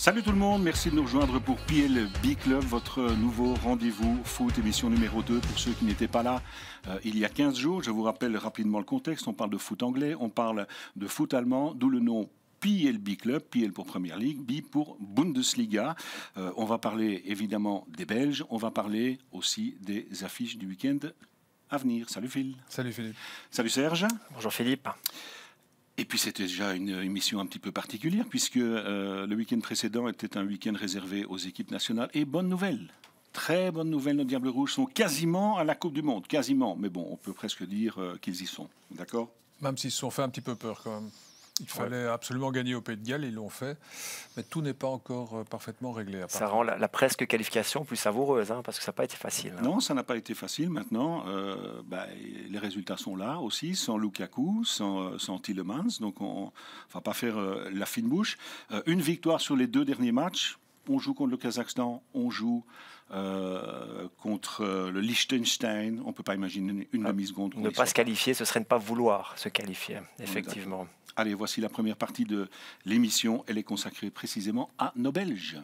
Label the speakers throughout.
Speaker 1: Salut tout le monde, merci de nous rejoindre pour PLB Club, votre nouveau rendez-vous foot, émission numéro 2 pour ceux qui n'étaient pas là il y a 15 jours. Je vous rappelle rapidement le contexte, on parle de foot anglais, on parle de foot allemand, d'où le nom PLB Club, PL pour Première Ligue, B pour Bundesliga. On va parler évidemment des Belges, on va parler aussi des affiches du week-end à venir. Salut Phil.
Speaker 2: Salut Philippe.
Speaker 1: Salut Serge.
Speaker 3: Bonjour Philippe.
Speaker 1: Et puis c'était déjà une émission un petit peu particulière puisque le week-end précédent était un week-end réservé aux équipes nationales. Et bonne nouvelle, très bonne nouvelle, nos Diables Rouges sont quasiment à la Coupe du Monde, quasiment. Mais bon, on peut presque dire qu'ils y sont, d'accord ?
Speaker 2: Même s'ils se sont fait un petit peu peur quand même. Il fallait absolument gagner au Pays de Galles, ils l'ont fait, mais tout n'est pas encore parfaitement réglé.
Speaker 3: Ça rend la presque qualification plus savoureuse, parce que ça n'a pas été facile.
Speaker 1: Non, ça n'a pas été facile. Maintenant, les résultats sont là aussi, sans Lukaku, sans Tielemans, donc on ne va pas faire la fine bouche. Une victoire sur les 2 derniers matchs. On joue contre le Kazakhstan, on joue contre le Liechtenstein. On ne peut pas imaginer une demi-seconde.
Speaker 3: Ne pas se qualifier, ce serait ne pas vouloir se qualifier, effectivement.
Speaker 1: Allez, voici la première partie de l'émission. Elle est consacrée précisément à nos Belges.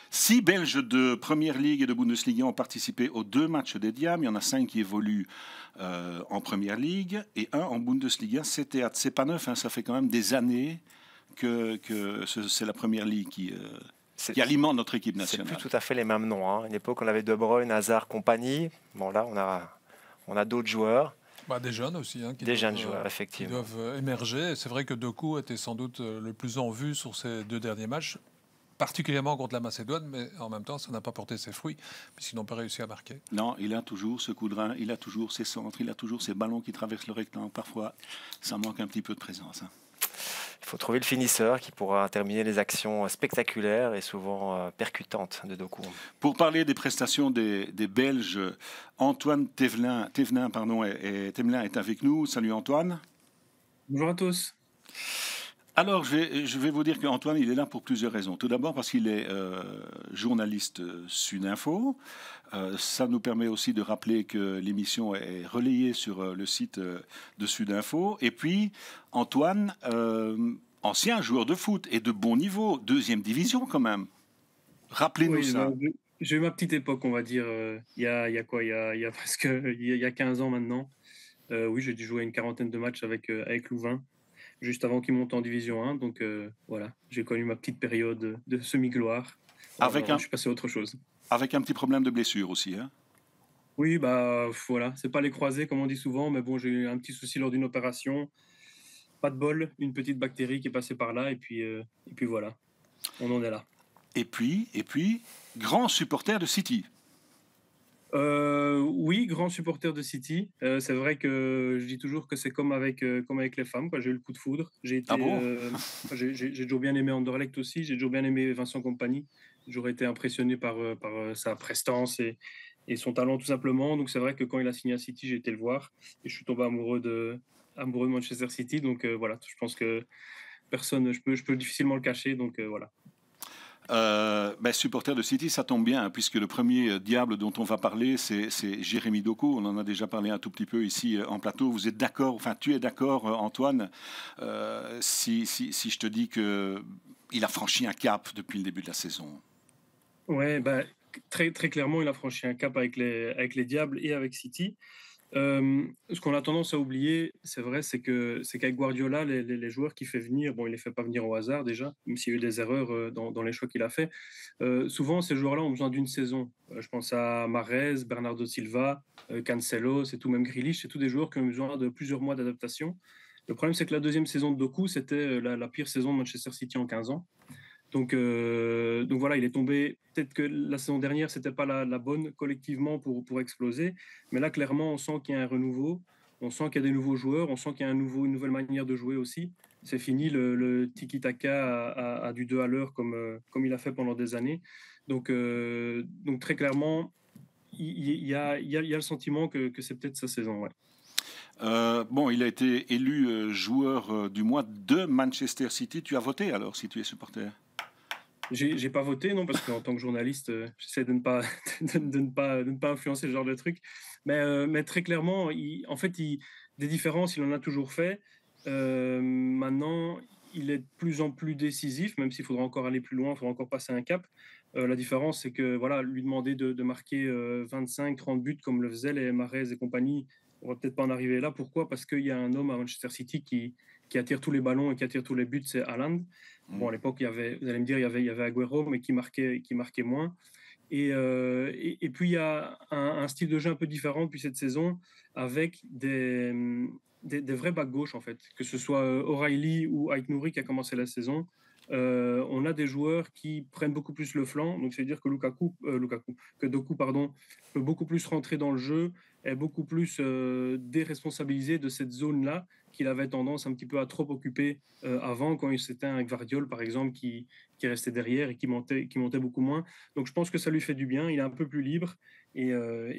Speaker 1: 6 Belges de Première Ligue et de Bundesliga ont participé aux 2 matchs des Diables. Il y en a 5 qui évoluent en Première Ligue et 1 en Bundesliga. C'est pas neuf, ça fait quand même des années que c'est la Première Ligue qui alimente notre équipe nationale.
Speaker 3: C'est plus tout à fait les mêmes noms. À une époque, on avait De Bruyne, Hazard, compagnie. Bon, là, on a d'autres joueurs.
Speaker 2: Des jeunes aussi.
Speaker 3: Des jeunes joueurs, effectivement.
Speaker 2: Qui doivent émerger. C'est vrai que Doku était sans doute le plus en vue sur ces 2 derniers matchs, particulièrement contre la Macédoine, mais en même temps, ça n'a pas porté ses fruits, puisqu'ils n'ont pas réussi à marquer.
Speaker 1: Non, il a toujours ce coup de rein, il a toujours ses centres, il a toujours ses ballons qui traversent le rectangle. Parfois, ça manque un petit peu de présence.
Speaker 3: Il faut trouver le finisseur qui pourra terminer les actions spectaculaires et souvent percutantes de Doku.
Speaker 1: Pour parler des prestations des Belges, Antoine Thévelin est avec nous. Salut Antoine.
Speaker 4: Bonjour à tous.
Speaker 1: Alors, je vais vous dire qu'Antoine, il est là pour plusieurs raisons. Tout d'abord parce qu'il est journaliste Sudinfo. Ça nous permet aussi de rappeler que l'émission est relayée sur le site de Sudinfo. Et puis, Antoine, ancien joueur de foot et de bon niveau, 2e division quand même. Rappelez-nous ça.
Speaker 4: J'ai eu ma petite époque, on va dire, il y a presque il y a 15 ans maintenant. Oui, j'ai dû jouer une quarantaine de matchs avec Louvain, juste avant qu'il monte en Division 1. Donc voilà, j'ai connu ma petite période de semi-gloire. Je suis passé à autre chose.
Speaker 1: Avec un petit problème de blessure aussi,
Speaker 4: Oui, voilà, c'est pas les croisés comme on dit souvent, mais bon, j'ai eu un petit souci lors d'une opération. Pas de bol, une petite bactérie qui est passée par là, et puis voilà, on en est là.
Speaker 1: Et puis, grand supporter de City.
Speaker 4: Oui, grand supporter de City. C'est vrai que je dis toujours que c'est comme avec les femmes, quoi. J'ai eu le coup de foudre. J'ai toujours bien aimé Anderlecht aussi. J'ai toujours bien aimé Vincent Kompany. J'ai toujours été impressionné par sa prestance et son talent tout simplement. Donc c'est vrai que quand il a signé à City, j'ai été le voir et je suis tombé amoureux de Manchester City. Donc voilà, je pense que personne, je peux difficilement le cacher. Donc voilà.
Speaker 1: Supporter de City, ça tombe bien, puisque le premier diable dont on va parler, c'est Jérémy Doku. On en a déjà parlé un tout petit peu ici en plateau. Vous êtes d'accord, tu es d'accord, Antoine, si je te dis qu'il a franchi un cap depuis le début de la saison?
Speaker 4: Ouais, très, très clairement, il a franchi un cap avec les Diables et avec City. Ce qu'on a tendance à oublier, c'est vrai, c'est qu'avec Guardiola, les joueurs qu'il fait venir, bon, il les fait pas venir au hasard déjà, même s'il y a eu des erreurs dans les choix qu'il a fait. Souvent, ces joueurs-là ont besoin d'une saison. Je pense à Mahrez, Bernardo Silva, Cancelo, c'est tout, même Grealish, c'est tous des joueurs qui ont besoin de plusieurs mois d'adaptation. Le problème, c'est que la 2e saison de Doku, c'était la pire saison de Manchester City en 15 ans. Donc voilà, il est tombé. Peut-être que la saison dernière, c'était pas la bonne collectivement pour exploser. Mais là, clairement, on sent qu'il y a un renouveau. On sent qu'il y a des nouveaux joueurs. On sent qu'il y a une nouvelle manière de jouer aussi. C'est fini le tiki-taka à du 2 à l'heure comme il a fait pendant des années. Donc très clairement, il y a le sentiment que c'est peut-être sa saison. Ouais.
Speaker 1: Il a été élu joueur du mois de Manchester City. Tu as voté alors, si tu es supporter?
Speaker 4: J'ai pas voté, non, parce qu'en tant que journaliste, j'essaie de ne pas de ne pas influencer ce genre de truc. Mais très clairement, des différences, il en a toujours fait. Maintenant, il est de plus en plus décisif, même s'il faudra encore aller plus loin, il faudra encore passer un cap. La différence, c'est que voilà, lui demander de marquer 25-30 buts comme le faisaient les Mahrez et compagnie, on va peut-être pas en arriver là. Pourquoi? Parce qu'il y a un homme à Manchester City qui attire tous les ballons et qui attire tous les buts, c'est Haaland. Bon, à l'époque, vous allez me dire, il y avait Agüero, mais qui marquait moins. Et puis, il y a un style de jeu un peu différent depuis cette saison, avec des vrais backs gauche, en fait. Que ce soit O'Reilly ou Aït-Nouri qui a commencé la saison. On a des joueurs qui prennent beaucoup plus le flanc. Donc, c'est-à-dire que Doku, pardon, peut beaucoup plus rentrer dans le jeu, est beaucoup plus déresponsabilisé de cette zone-là qu'il avait tendance un petit peu à trop occuper avant, quand il s'était avec Vardiol, par exemple, qui restait derrière et qui montait beaucoup moins. Donc, je pense que ça lui fait du bien. Il est un peu plus libre. Et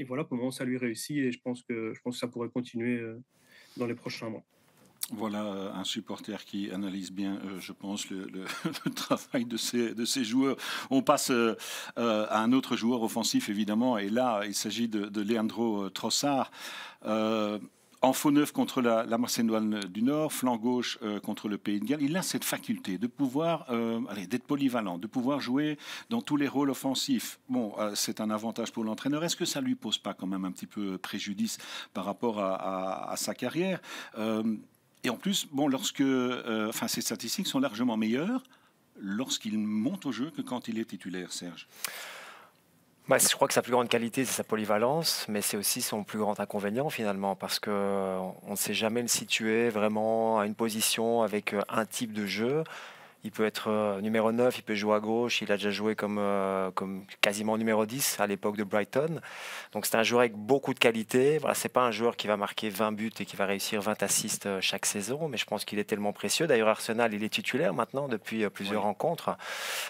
Speaker 4: voilà, pour le moment, ça lui réussit. Et je pense que ça pourrait continuer dans les prochains mois.
Speaker 1: Voilà un supporter qui analyse bien, je pense, le travail de ces joueurs. On passe à un autre joueur offensif, évidemment, et là, il s'agit de Leandro Trossard. En faux neuf contre la Macédoine du Nord, flanc gauche contre le Pays de Galles. Il a cette faculté de pouvoir, d'être polyvalent, de pouvoir jouer dans tous les rôles offensifs. Bon, c'est un avantage pour l'entraîneur. Est-ce que ça lui pose pas quand même un petit peu préjudice par rapport à sa carrière? Et en plus, bon, ses statistiques sont largement meilleures lorsqu'il monte au jeu que quand il est titulaire, Serge.
Speaker 3: Je crois que sa plus grande qualité, c'est sa polyvalence, mais c'est aussi son plus grand inconvénient finalement, parce qu'on ne sait jamais le situer vraiment à une position avec un type de jeu. Il peut être numéro 9, il peut jouer à gauche, il a déjà joué comme quasiment numéro 10 à l'époque de Brighton. Donc c'est un joueur avec beaucoup de qualité. Voilà, c'est pas un joueur qui va marquer 20 buts et qui va réussir 20 assists chaque saison, mais je pense qu'il est tellement précieux. D'ailleurs, Arsenal, il est titulaire maintenant depuis plusieurs rencontres.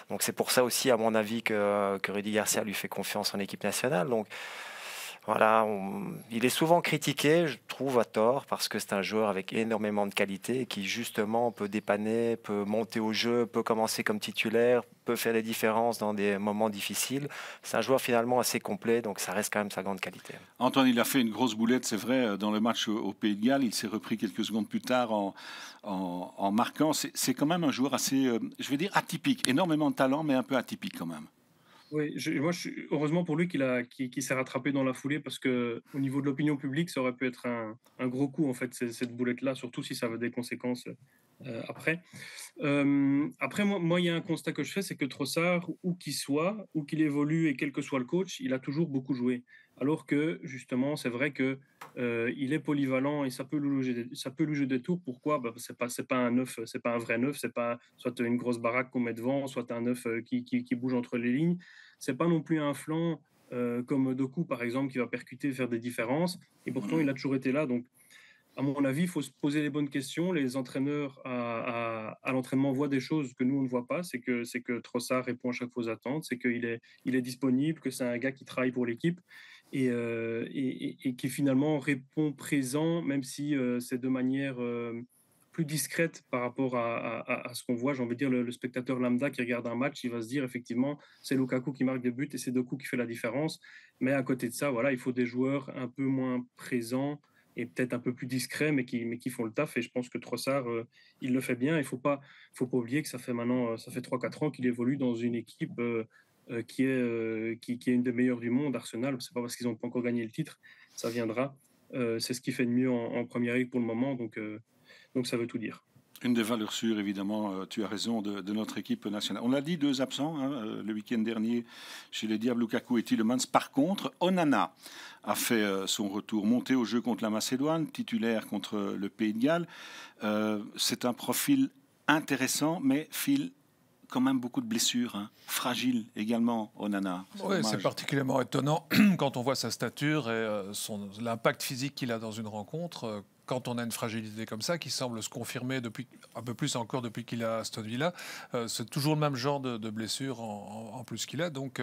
Speaker 3: Donc c'est pour ça aussi, à mon avis, que Rudy Garcia lui fait confiance en équipe nationale. Donc voilà, il est souvent critiqué, je trouve à tort, parce que c'est un joueur avec énormément de qualité qui justement peut dépanner, peut monter au jeu, peut commencer comme titulaire, peut faire des différences dans des moments difficiles. C'est un joueur finalement assez complet, donc ça reste quand même sa grande qualité.
Speaker 1: Antoine, il a fait une grosse boulette, c'est vrai, dans le match au Pays de Galles. Il s'est repris quelques secondes plus tard en marquant. C'est quand même un joueur assez, je vais dire, atypique. Énormément de talent, mais un peu atypique quand même.
Speaker 4: Oui, heureusement pour lui qu'il s'est rattrapé dans la foulée, parce que au niveau de l'opinion publique, ça aurait pu être un gros coup, en fait, cette boulette-là, surtout si ça avait des conséquences après. Après, moi, il y a un constat que je fais, c'est que Trossard, où qu'il évolue et quel que soit le coach, il a toujours beaucoup joué. Alors que, justement, c'est vrai que il est polyvalent et ça peut lui jouer des tours. Pourquoi? C'est pas un neuf, c'est pas un vrai neuf, c'est pas soit une grosse baraque qu'on met devant, soit un neuf qui bouge entre les lignes. C'est pas non plus un flanc comme Doku, par exemple, qui va percuter, faire des différences. Et pourtant, il a toujours été là. Donc, à mon avis, il faut se poser les bonnes questions. Les entraîneurs à l'entraînement voient des choses que nous, on ne voit pas. C'est que Trossard répond à chaque fois aux attentes, c'est qu'il est disponible, que c'est un gars qui travaille pour l'équipe et qui finalement répond présent, même si c'est de manière plus discrète par rapport à ce qu'on voit. J'ai envie de dire, le spectateur lambda qui regarde un match, il va se dire effectivement, c'est Lukaku qui marque des buts et c'est Doku qui fait la différence. Mais à côté de ça, voilà, il faut des joueurs un peu moins présents et peut-être un peu plus discrets, mais qui font le taf. Et je pense que Trossard, il le fait bien. Il ne faut pas oublier que ça fait 3-4 ans qu'il évolue dans une équipe qui est une des meilleures du monde, Arsenal. C'est pas parce qu'ils n'ont pas encore gagné le titre, ça viendra. C'est ce qui fait de mieux en Première Ligue pour le moment, donc ça veut tout dire.
Speaker 1: Une des valeurs sûres, évidemment, tu as raison, de notre équipe nationale. On l'a dit, 2 absents le week-end dernier chez les Diables, Lukaku et Tielemans. Par contre, Onana a fait son retour, monté au jeu contre la Macédoine, titulaire contre le Pays de Galles. C'est un profil intéressant, mais Phil, quand même beaucoup de blessures, fragile également, Onana.
Speaker 2: Oui, c'est particulièrement étonnant quand on voit sa stature et l'impact physique qu'il a dans une rencontre. Quand on a une fragilité comme ça, qui semble se confirmer depuis un peu plus encore depuis qu'il a Aston Villa, c'est toujours le même genre de blessure en plus qu'il a. Donc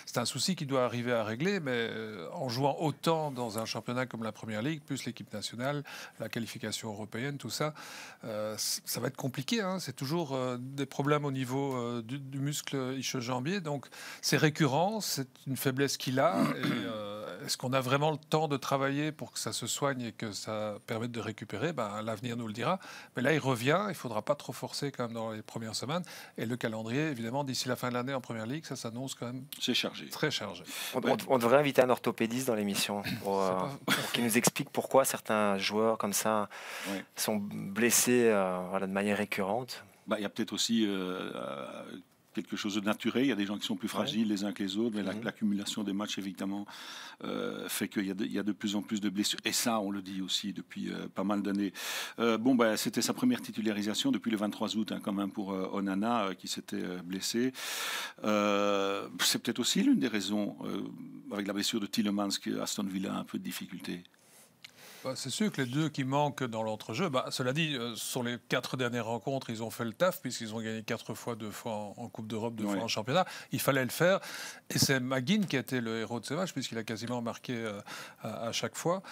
Speaker 2: c'est un souci qu'il doit arriver à régler, mais en jouant autant dans un championnat comme la Première Ligue, plus l'équipe nationale, la qualification européenne, tout ça, ça va être compliqué. C'est toujours des problèmes au niveau du muscle ischio-jambier. Donc c'est récurrent, c'est une faiblesse qu'il a. est-ce qu'on a vraiment le temps de travailler pour que ça se soigne et que ça permette de récupérer? L'avenir nous le dira. Mais là, il revient. Il ne faudra pas trop forcer quand même dans les premières semaines. Et le calendrier, évidemment, d'ici la fin de l'année en Première Ligue, ça s'annonce quand même
Speaker 1: C'est chargé.
Speaker 2: très chargé.
Speaker 3: On devrait inviter un orthopédiste dans l'émission pour qu'il nous explique pourquoi certains joueurs comme ça
Speaker 1: Ouais.
Speaker 3: sont blessés de manière récurrente.
Speaker 1: Il y a peut-être aussi quelque chose de naturel. Il y a des gens qui sont plus fragiles les uns que les autres, mais l'accumulation des matchs, évidemment, fait qu'il y a de plus en plus de blessures. Et ça, on le dit aussi depuis pas mal d'années. C'était sa première titularisation depuis le 23 août, quand même, pour Onana, qui s'était blessé. C'est peut-être aussi l'une des raisons, avec la blessure de Tielemans, que Aston Villa a un peu de difficulté.
Speaker 2: C'est sûr que les deux qui manquent dans l'entrejeu, cela dit, sur les 4 dernières rencontres, ils ont fait le taf puisqu'ils ont gagné 4 fois, 2 fois en Coupe d'Europe, 2 fois en championnat. Il fallait le faire. Et c'est McGinn qui a été le héros de ces matchs puisqu'il a quasiment marqué à chaque fois.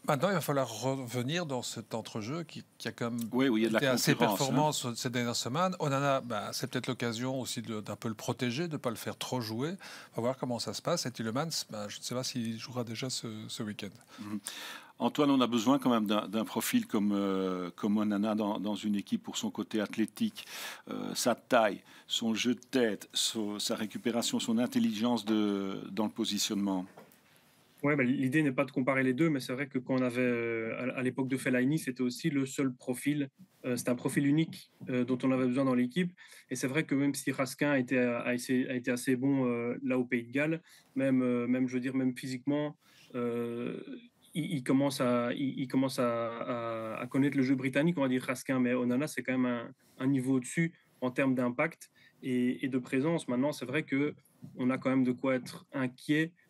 Speaker 2: Maintenant, il va falloir revenir dans cet entrejeu qui a quand même été assez performant ces dernières semaines. Onana, c'est peut-être l'occasion aussi d'un peu le protéger, de ne pas le faire trop jouer. On va voir comment ça se passe. Et Tielemans, je ne sais pas s'il jouera déjà ce week-end.
Speaker 1: Antoine, on a besoin quand même d'un profil comme Onana dans une équipe pour son côté athlétique, sa taille, son jeu de tête, sa récupération, son intelligence dans le positionnement.
Speaker 4: Ouais, l'idée n'est pas de comparer les deux, mais c'est vrai que quand on avait, à l'époque de Fellaini, c'était aussi le seul profil, c'était un profil unique dont on avait besoin dans l'équipe. Et c'est vrai que même si Raskin a été assez bon là au Pays de Galles, même je veux dire, même physiquement, il commence à connaître le jeu britannique, on va dire Raskin, mais Onana, c'est quand même un niveau au-dessus en termes d'impact et de présence. Maintenant, c'est vrai qu'on a quand même de quoi être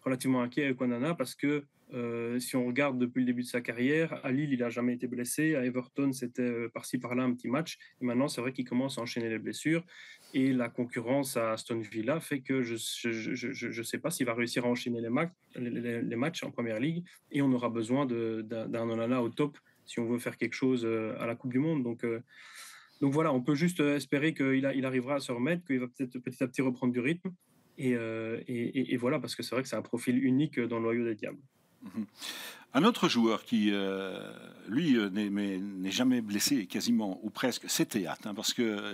Speaker 4: relativement inquiet avec Onana, parce que si on regarde depuis le début de sa carrière, à Lille, il n'a jamais été blessé, à Everton, c'était par-ci par-là un petit match, et maintenant, c'est vrai qu'il commence à enchaîner les blessures, et la concurrence à Aston Villa fait que je ne sais pas s'il va réussir à enchaîner les matchs en Première Ligue, et on aura besoin d'un Onana au top si on veut faire quelque chose à la Coupe du Monde. Donc voilà, on peut juste espérer qu'il arrivera à se remettre, qu'il va peut-être petit à petit reprendre du rythme. Et voilà, parce que c'est vrai que c'est un profil unique dans le noyau des Diables.
Speaker 1: Un autre joueur qui, lui, n'est jamais blessé, quasiment, ou presque, c'est Théat, parce que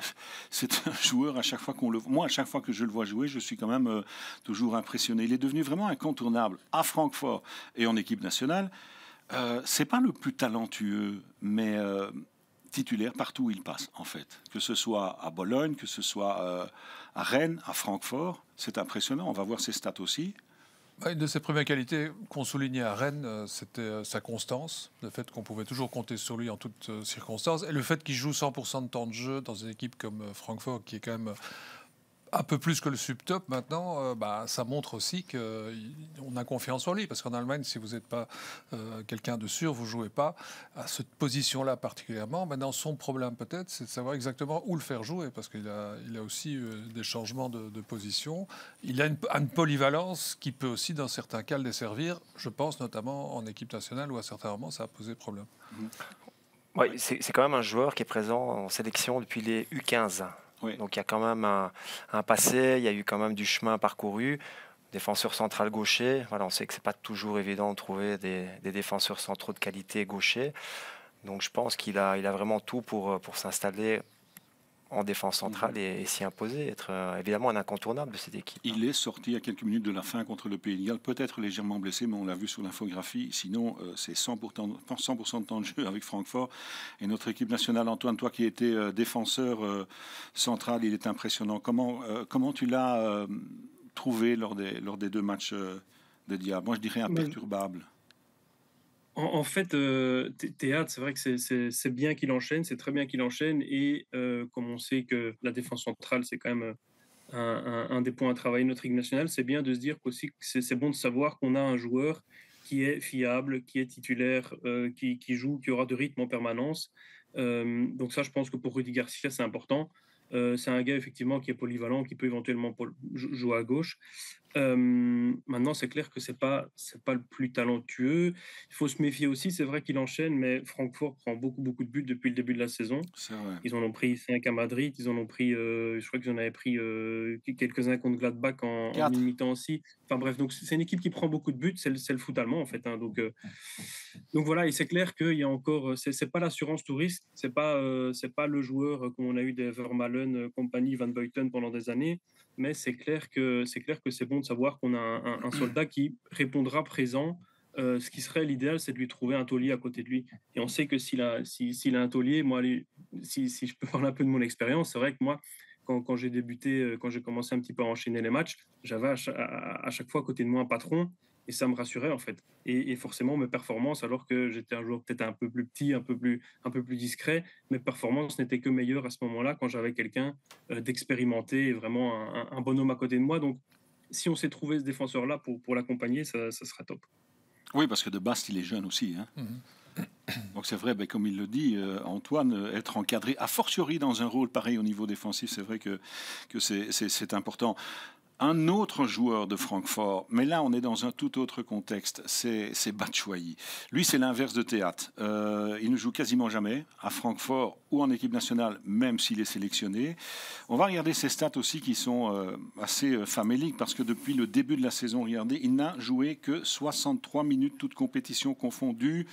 Speaker 1: c'est un joueur, à chaque fois moi, à chaque fois que je le vois jouer, je suis quand même toujours impressionné. Il est devenu vraiment incontournable à Francfort et en équipe nationale. C'est pas le plus talentueux, mais titulaire partout où il passe, en fait. Que ce soit à Bologne, que ce soit à Rennes, à Francfort, c'est impressionnant. On va voir ses stats aussi.
Speaker 2: Une de ses premières qualités qu'on soulignait à Rennes, c'était sa constance, le fait qu'on pouvait toujours compter sur lui en toutes circonstances, et le fait qu'il joue 100% de temps de jeu dans une équipe comme Francfort, qui est quand même un peu plus que le subtop maintenant, ça montre aussi qu'on a confiance en lui. Parce qu'en Allemagne, si vous n'êtes pas quelqu'un de sûr, vous ne jouez pas à cette position-là particulièrement. Maintenant, son problème peut-être, c'est de savoir exactement où le faire jouer. Parce qu'il a aussi des changements de position. Il a une polyvalence qui peut aussi, dans certains cas, le desservir. Je pense notamment en équipe nationale où à certains moments, ça a posé problème.
Speaker 3: Oui, c'est quand même un joueur qui est présent en sélection depuis les U15. Oui. Donc il y a quand même un passé, il y a eu quand même du chemin parcouru. Défenseur central gaucher, voilà, on sait que c'est pas toujours évident de trouver des défenseurs centraux de qualité gauchers. Donc je pense qu'il a vraiment tout pour s'installer en défense centrale et s'y imposer, être évidemment un incontournable de cette équipe.
Speaker 1: Il est sorti à quelques minutes de la fin contre le Pays de Galles, peut-être légèrement blessé, mais on l'a vu sur l'infographie. Sinon, c'est 100% de temps de jeu avec Francfort. Et notre équipe nationale, Antoine, toi qui étais défenseur central, il est impressionnant. Comment tu l'as trouvé lors des 2 matchs de Diable? Moi, je dirais imperturbable.
Speaker 4: En fait, Théâtre, c'est vrai que c'est bien qu'il enchaîne, c'est très bien qu'il enchaîne. Et comme on sait que la défense centrale, c'est quand même un des points à travailler de notre équipe nationale, c'est bien de se dire qu'aussi que c'est bon de savoir qu'on a un joueur qui est fiable, qui est titulaire, qui joue, qui aura de rythme en permanence. Donc ça, je pense que pour Rudy Garcia, c'est important. C'est un gars, effectivement, qui est polyvalent, qui peut éventuellement jouer à gauche. Maintenant, c'est clair que c'est pas le plus talentueux. Il faut se méfier aussi. C'est vrai qu'il enchaîne, mais Francfort prend beaucoup de buts depuis le début de la saison.
Speaker 1: C'est vrai.
Speaker 4: Ils en ont pris 5 à Madrid. Ils en ont pris, je crois qu'ils en avaient pris quelques-uns contre Gladbach en
Speaker 1: 4.
Speaker 4: mi-temps aussi. Enfin bref, donc c'est une équipe qui prend beaucoup de buts. C'est le foot allemand en fait, hein. Donc voilà, et c'est clair qu'il y a encore, c'est pas l'assurance touriste, c'est pas le joueur comme on a eu des Vermaelen, compagnie Van Buiten pendant des années, mais c'est clair que c'est bon de savoir qu'on a un soldat qui répondra présent. Ce qui serait l'idéal, c'est de lui trouver un taulier à côté de lui. Et on sait que s'il a un taulier, moi, si je peux parler un peu de mon expérience, c'est vrai que moi, quand j'ai débuté, quand j'ai commencé un petit peu à enchaîner les matchs, j'avais à chaque fois à côté de moi un patron, et ça me rassurait en fait. Et forcément, mes performances, alors que j'étais un joueur peut-être un peu plus petit, un peu plus discret, mes performances n'étaient que meilleures à ce moment-là quand j'avais quelqu'un d'expérimenté et vraiment un bonhomme à côté de moi. Donc, si on s'est trouvé ce défenseur-là pour l'accompagner, ça sera top.
Speaker 1: Oui, parce que de Bast, il est jeune aussi. Hein. Donc c'est vrai, comme il le dit, Antoine, être encadré, a fortiori dans un rôle pareil au niveau défensif, c'est vrai que c'est important. Un autre joueur de Francfort, mais là on est dans un tout autre contexte, c'est Batshuayi. Lui c'est l'inverse de Théâtre. Il ne joue quasiment jamais à Francfort ou en équipe nationale, même s'il est sélectionné. On va regarder ses stats aussi qui sont assez faméliques parce que depuis le début de la saison, regardez, il n'a joué que 63 minutes, toutes compétitions confondues.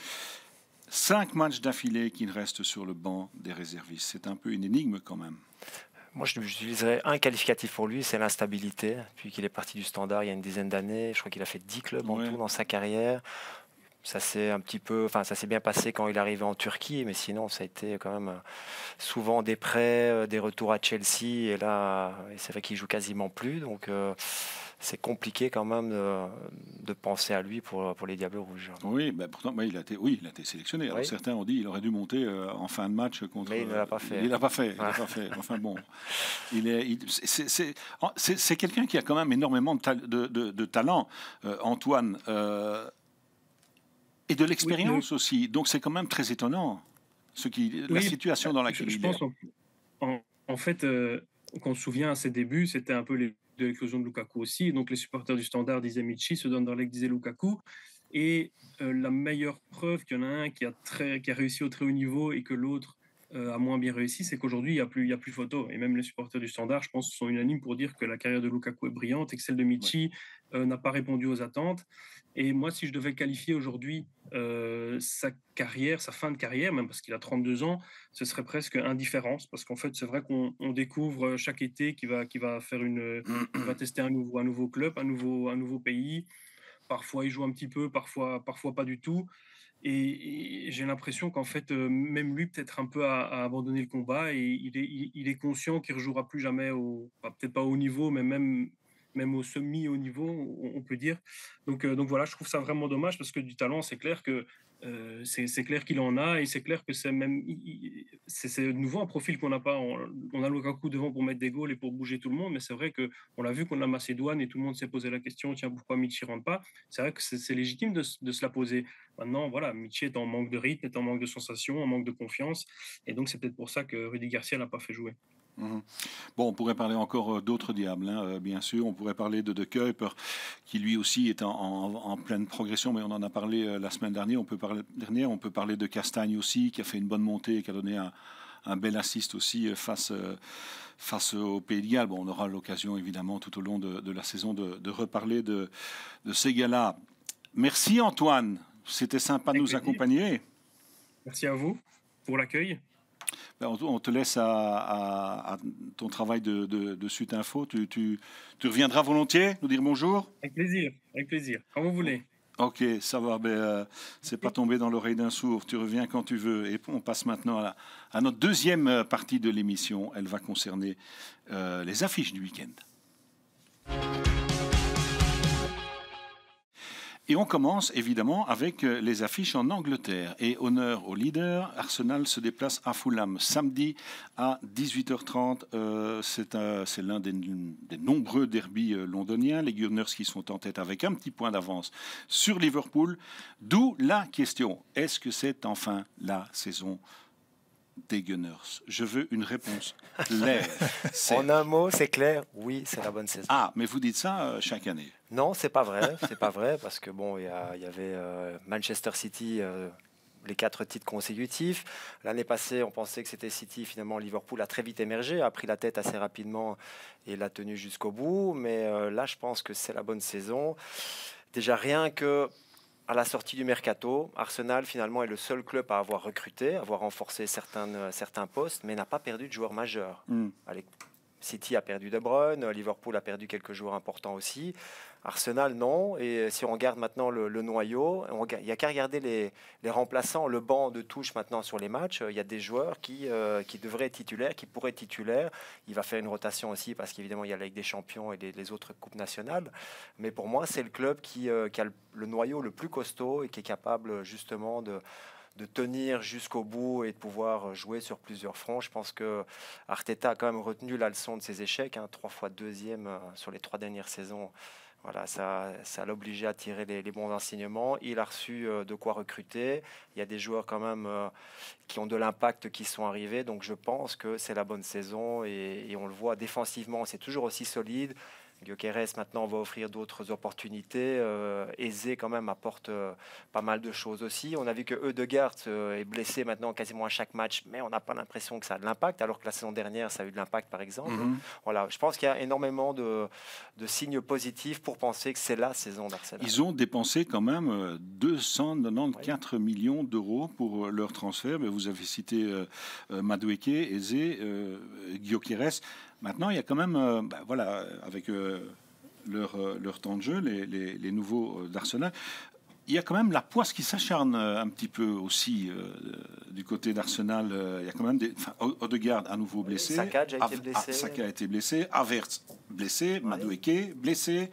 Speaker 1: 5 matchs d'affilée qu'il reste sur le banc des réservistes. C'est un peu une énigme quand même.
Speaker 3: Moi, j'utiliserais un qualificatif pour lui, c'est l'instabilité. Depuis qu'il est parti du Standard il y a une dizaine d'années, je crois qu'il a fait 10 clubs en tout dans sa carrière. Ça s'est bien passé quand il est arrivé en Turquie, mais sinon, ça a été quand même souvent des prêts, des retours à Chelsea, et là, c'est vrai qu'il joue quasiment plus, donc c'est compliqué quand même de penser à lui pour les Diables Rouges.
Speaker 1: Oui, pourtant, il a été sélectionné. Alors, certains ont dit qu'il aurait dû monter en fin de match contre.
Speaker 3: Mais il ne l'a pas fait.
Speaker 1: Il l'a pas fait. Enfin bon, c'est quelqu'un qui a quand même énormément de talent, Antoine. Et de l'expérience aussi. Donc c'est quand même très étonnant la situation dans laquelle il est.
Speaker 4: Je pense en fait, qu'on se souvient à ses débuts, c'était un peu de l'éclosion de Lukaku aussi. Donc les supporters du Standard disaient Michi, ceux d'Anderlecht disaient Lukaku. Et la meilleure preuve qu'il y en a un qui a réussi au très haut niveau et que l'autre a moins bien réussi, c'est qu'aujourd'hui, il y a plus photo. Et même les supporters du Standard, je pense, sont unanimes pour dire que la carrière de Lukaku est brillante et que celle de Michi n'a pas répondu aux attentes. Et moi, si je devais qualifier aujourd'hui sa fin de carrière, même parce qu'il a 32 ans, ce serait presque indifférence. Parce qu'en fait, c'est vrai qu'on découvre chaque été qu'il va tester un nouveau club, un nouveau pays. Parfois, il joue un petit peu, parfois pas du tout. Et j'ai l'impression qu'en fait, même lui, peut-être un peu a abandonné le combat et il est conscient qu'il ne rejouera plus jamais, peut-être pas au haut niveau, mais même au semi-haut niveau, on peut dire. Donc voilà, je trouve ça vraiment dommage parce que du talent, c'est clair que c'est clair qu'il en a et c'est clair que c'est de nouveau un profil qu'on n'a pas. On a Lukaku devant pour mettre des goals et pour bouger tout le monde, mais c'est vrai qu'on l'a vu qu'on a Macédoine et tout le monde s'est posé la question, tiens, pourquoi Michi rentre pas? C'est vrai que c'est légitime de se la poser. Maintenant, voilà, Michi est en manque de rythme, est en manque de sensation, en manque de confiance, et donc c'est peut-être pour ça que Rudy Garcia l'a pas fait jouer.
Speaker 1: Bon, on pourrait parler encore d'autres diables, hein, bien sûr. On pourrait parler de Kuiper, qui lui aussi est en pleine progression, mais on en a parlé la semaine dernière. On peut parler de Castagne aussi, qui a fait une bonne montée et qui a donné un bel assist aussi face au Pays de Galles. Bon, on aura l'occasion, évidemment, tout au long de la saison de reparler de ces gars-là. Merci Antoine, c'était sympa de nous accompagner.
Speaker 4: Merci à vous pour l'accueil.
Speaker 1: On te laisse à ton travail de Sud Info. Tu reviendras volontiers nous dire bonjour?
Speaker 4: Avec plaisir, quand vous voulez.
Speaker 1: Ok, ça va, c'est pas tombé dans l'oreille d'un sourd, tu reviens quand tu veux. Et on passe maintenant à notre deuxième partie de l'émission. Elle va concerner les affiches du week-end. Et on commence évidemment avec les affiches en Angleterre. Et honneur au leader, Arsenal se déplace à Fulham samedi à 18h30. C'est l'un des nombreux derbys londoniens. Les Gunners qui sont en tête avec un petit point d'avance sur Liverpool. D'où la question, est-ce que c'est enfin la saison des Gunners? Je veux une réponse claire.
Speaker 3: En un mot, c'est clair, oui, c'est la bonne saison.
Speaker 1: Ah, mais vous dites ça chaque année.
Speaker 3: Non, c'est pas vrai, c'est pas vrai, parce que bon, il y avait Manchester City, les 4 titres consécutifs. L'année passée, on pensait que c'était City. Finalement, Liverpool a très vite émergé, a pris la tête assez rapidement et l'a tenu jusqu'au bout. Mais là, je pense que c'est la bonne saison. Déjà, rien que à la sortie du mercato, Arsenal finalement est le seul club à avoir recruté, à avoir renforcé certains postes, mais n'a pas perdu de joueurs majeurs. Allez, City a perdu De Bruyne, Liverpool a perdu quelques joueurs importants aussi. Arsenal, non. Et si on regarde maintenant le noyau, il n'y a qu'à regarder les remplaçants, le banc de touche maintenant sur les matchs. Il y a des joueurs qui devraient être titulaires, qui pourraient être titulaires. Il va faire une rotation aussi parce qu'évidemment, il y a la Ligue des Champions et les autres coupes nationales. Mais pour moi, c'est le club qui a le noyau le plus costaud et qui est capable justement de tenir jusqu'au bout et de pouvoir jouer sur plusieurs fronts. Je pense que Arteta a quand même retenu la leçon de ses échecs, 3 fois deuxième sur les 3 dernières saisons. Voilà, ça l'a obligé à tirer les bons enseignements. Il a reçu de quoi recruter. Il y a des joueurs quand même qui ont de l'impact qui sont arrivés. Donc je pense que c'est la bonne saison et on le voit défensivement, c'est toujours aussi solide. Gyökeres maintenant va offrir d'autres opportunités. Eze quand même apporte pas mal de choses aussi. On a vu que Ødegaard est blessé maintenant quasiment à chaque match, mais on n'a pas l'impression que ça a de l'impact, alors que la saison dernière ça a eu de l'impact par exemple. Voilà, je pense qu'il y a énormément de signes positifs pour penser que c'est la saison d'Arsenal.
Speaker 1: Ils ont dépensé quand même 294 millions d'euros pour leur transfert. Mais vous avez cité Madueke, Eze, Gyökeres. Maintenant, il y a quand même, voilà, avec leur temps de jeu, les nouveaux d'Arsenal, il y a quand même la poisse qui s'acharne un petit peu aussi du côté d'Arsenal. Il y a quand même Ødegaard à nouveau blessé.
Speaker 3: Saka a été blessé.
Speaker 1: Saka a été blessé. Havertz blessé. Madueke blessé.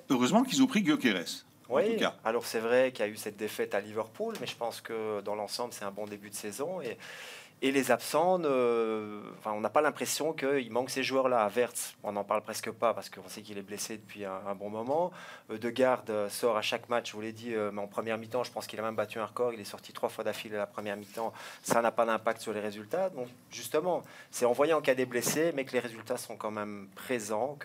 Speaker 1: Heureusement qu'ils ont pris Gyökeres.
Speaker 3: Oui, alors c'est vrai qu'il y a eu cette défaite à Liverpool, mais je pense que dans l'ensemble, c'est un bon début de saison. Et les absents, on n'a pas l'impression qu'il manque ces joueurs-là. Havertz, on n'en parle presque pas parce qu'on sait qu'il est blessé depuis un bon moment. Ødegaard sort à chaque match, je vous l'ai dit, mais en première mi-temps, je pense qu'il a même battu un record. Il est sorti 3 fois d'affilée à la première mi-temps. Ça n'a pas d'impact sur les résultats. Donc justement, c'est en voyant qu'il y a des blessés, mais que les résultats sont quand même présents,